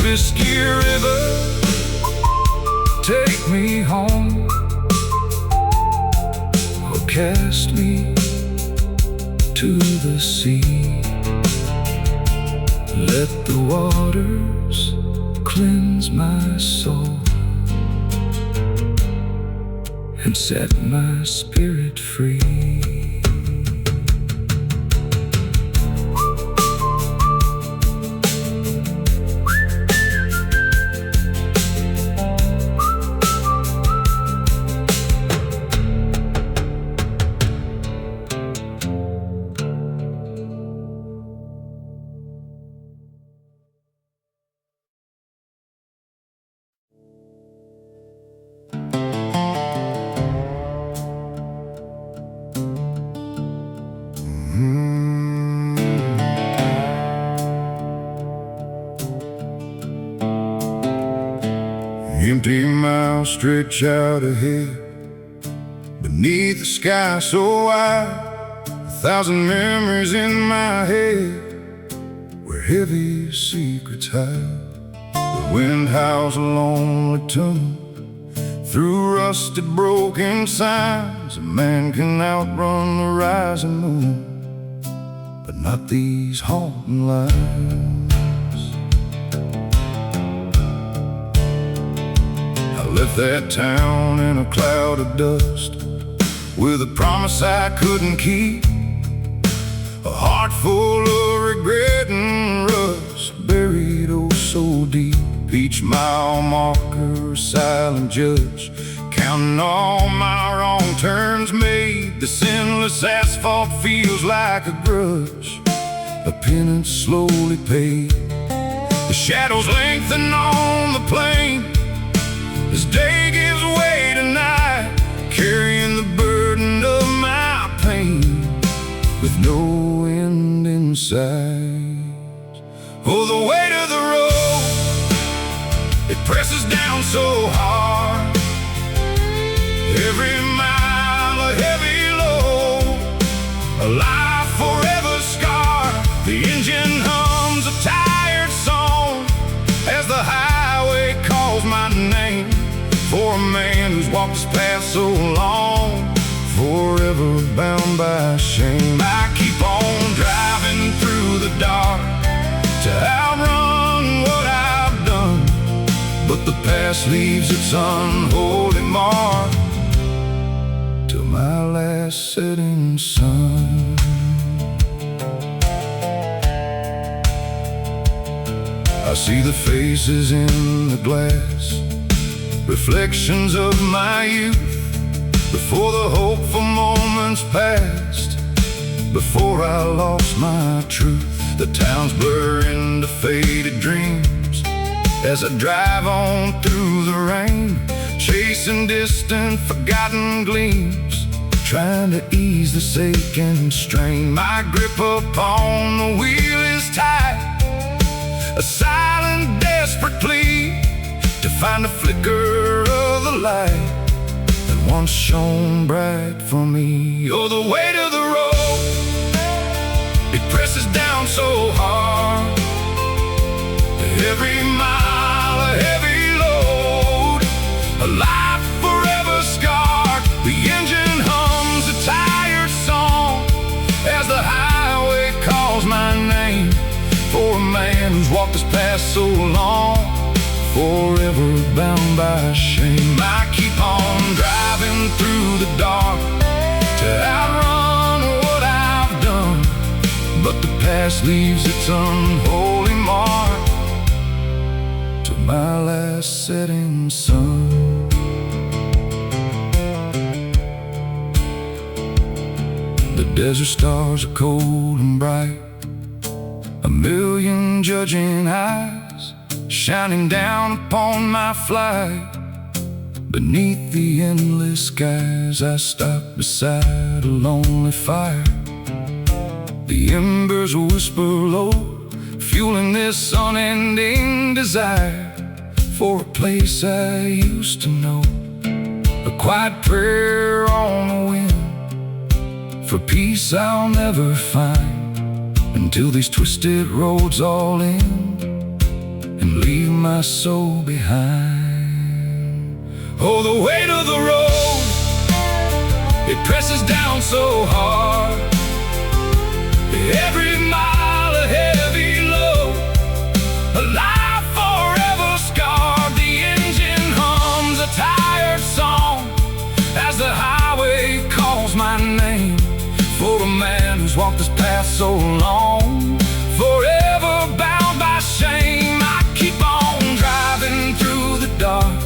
Whiskey river, take me home, or cast me to the sea. Let the waters cleanse my soul and set my spirit free. Empty mouth stretch out ahead, beneath the sky so wide. 1,000 memories in my head, where heavy secrets hide. The wind howls a lonely tune through rusted broken signs. A man can outrun the rising moon, but not these haunting lines. Left that town in a cloud of dust, with a promise I couldn't keep, a heart full of regret and rust, buried oh so deep. Each mile marker, a silent judge, counting all my wrong turns made. The sinless asphalt feels like a grudge, a penance slowly paid. The shadows lengthen on the plain as day gives way to night, carrying the burden of my pain with no end in sight. Oh, the weight of the road, it presses down so hard. Every mile a heavy load, a life forever scarred. The engine hums a tired song as the highway calls my name, for a man who's walked this path so long, forever bound by shame. I keep on driving through the dark to outrun what I've done, but the past leaves its unholy mark till my last setting sun. I see the faces in the glass, reflections of my youth, before the hopeful moments passed, before I lost my truth. The towns blur into faded dreams as I drive on through the rain, chasing distant forgotten gleams, trying to ease the ache and strain. My grip upon the wheel is tight, a silent, desperate plea to find a flicker of the light that once shone bright for me. Oh, the weight of the road, it presses down so hard. Every mile a heavy load, a life forever scarred. The engine hums a tired song as the highway calls my name, for a man who's walked this path so long, forever bound by shame. I keep on driving through the dark to outrun what I've done, but the past leaves its unholy mark to my last setting sun. The desert stars are cold and bright, a million judging eyes shining down upon my flight. Beneath the endless skies, I stop beside a lonely fire. The embers whisper low, fueling this unending desire for a place I used to know, a quiet prayer on the wind for peace I'll never find, until these twisted roads all end and leave my soul behind. Oh, the weight of the road, it presses down so hard. Every mile a heavy load, a life forever scarred. The engine hums a tired song as the highway calls my name, for a man who's walked this path so long, forever bound by shame. I keep on driving through the dark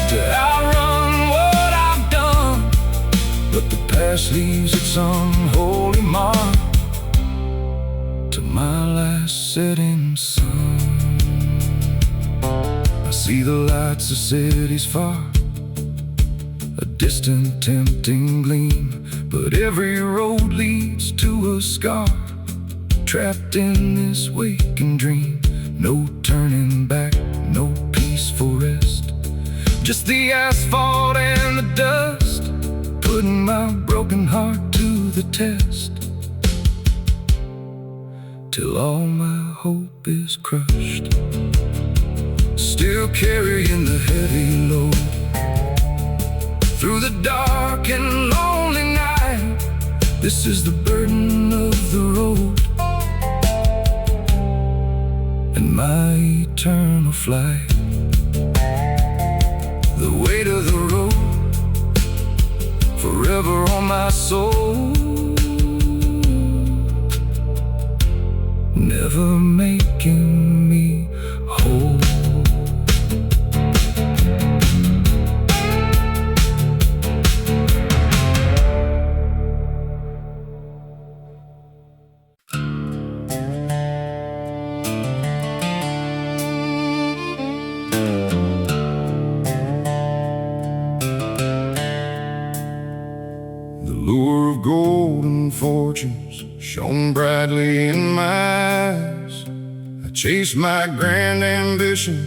to outrun what I've done, but the past leaves its unholy mark to my last setting sun. I see the lights of cities far, a distant tempting gleam, but every road leads to a scar, trapped in this waking dream. No turning back, no peaceful rest, just the asphalt and the dust, putting my broken heart to the test, till all my hope is crushed. Still carrying the heavy load through the dark and lonely night. This is the burden of the road and my eternal flight. The weight of the road, forever on my soul, never making me whole. The lure of golden fortunes shone brightly in my eyes. I chased my grand ambition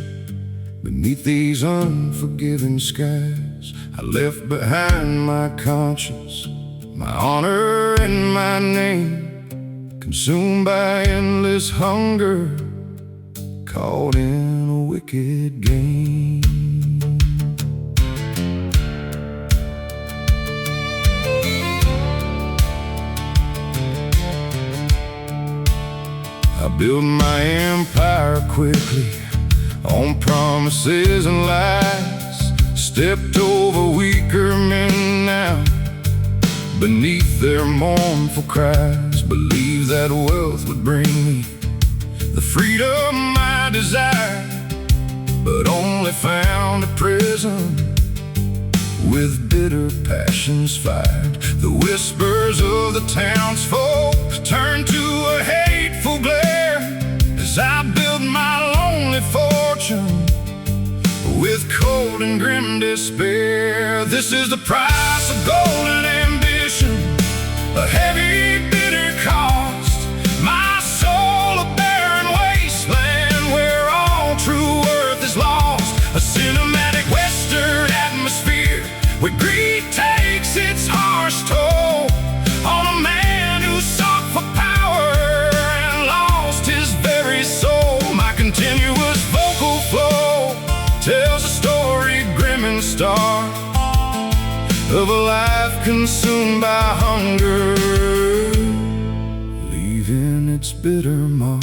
beneath these unforgiving skies. I left behind my conscience, my honor and my name, consumed by endless hunger, caught in a wicked game. I built my empire quickly on promises and lies, stepped over weaker men now beneath their mournful cries. Believed that wealth would bring me the freedom I desire, but only found a prison with bitter passions fired. The whispers of the townsfolk turned to a hateful glare as I built my lonely fortune with cold and grim despair. This is the price of golden ambition, a heavy, bitter cost. My soul a barren wasteland where all true worth is lost. A cinematic western atmosphere where greed takes its harsh toll on a man who sought for power and lost his very soul. My continuous vocal flow tells a story grim and stark of a life consumed by hunger, leaving its bitter mark.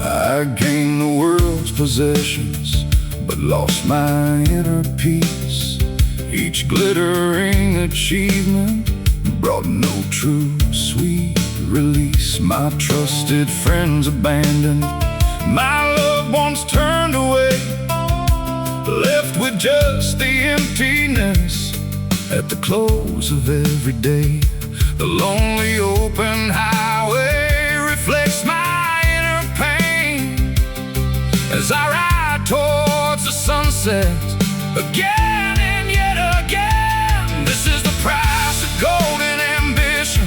I gained the world's possessions, but lost my inner peace. Each glittering achievement brought no true sweet release. My trusted friends abandoned, my loved ones turned away, left with just the emptiness at the close of every day. The lonely open highway reflects my inner pain as I ride towards the sunset again and yet again. This is the price of golden ambition,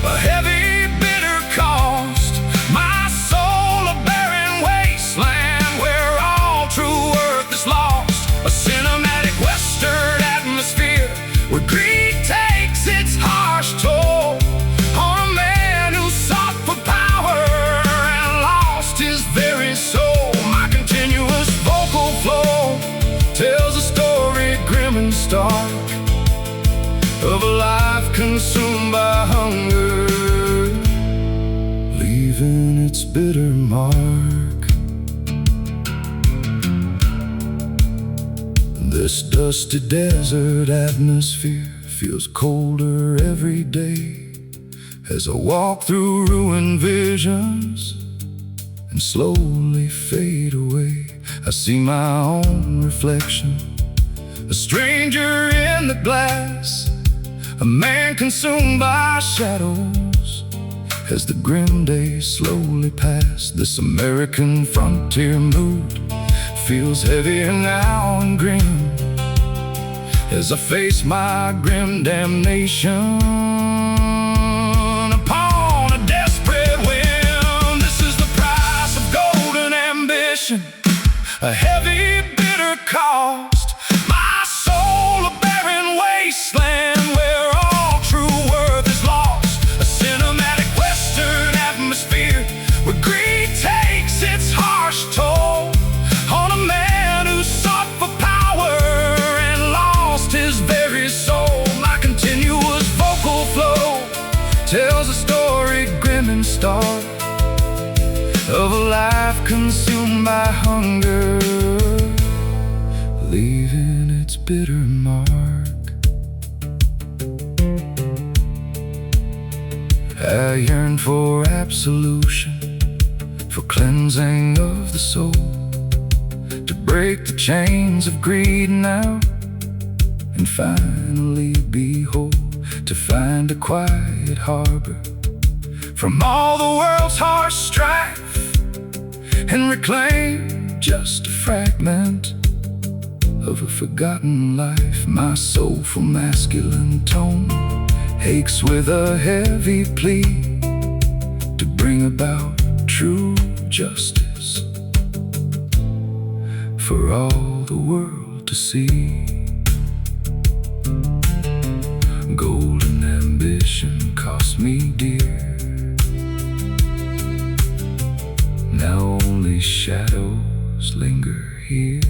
a heavy, bitter cost. My soul a barren wasteland where all true worth is lost. A cinematic western atmosphere where greed takes its harsh toll on a man who sought for power and lost his very soul. My continuous vocal flow tells a story grim and stark of a life consumed by hunger, leaving its bitter mark. This dusty desert atmosphere feels colder every day as I walk through ruined visions and slowly fade away. I see my own reflection, a stranger in the glass, a man consumed by shadows as the grim days slowly pass. This American frontier mood feels heavier now and grim as I face my grim damnation upon a desperate whim. This is the price of golden ambition, a heavy, bitter cost. My soul a barren wasteland where all true worth is lost. A cinematic western atmosphere where greed takes its harsh toll on a man who sought for power and lost his very soul. My continuous vocal flow tells a story grim and stark of a life consumed by hunger, leaving its bitter mark. I yearn for absolution, for cleansing of the soul, to break the chains of greed now and finally be whole, to find a quiet harbor from all the world's harsh strife and reclaim just a fragment of a forgotten life. My soulful masculine tone aches with a heavy plea to bring about true justice for all the world to see. Golden ambition cost me dear. Now only shadows linger here.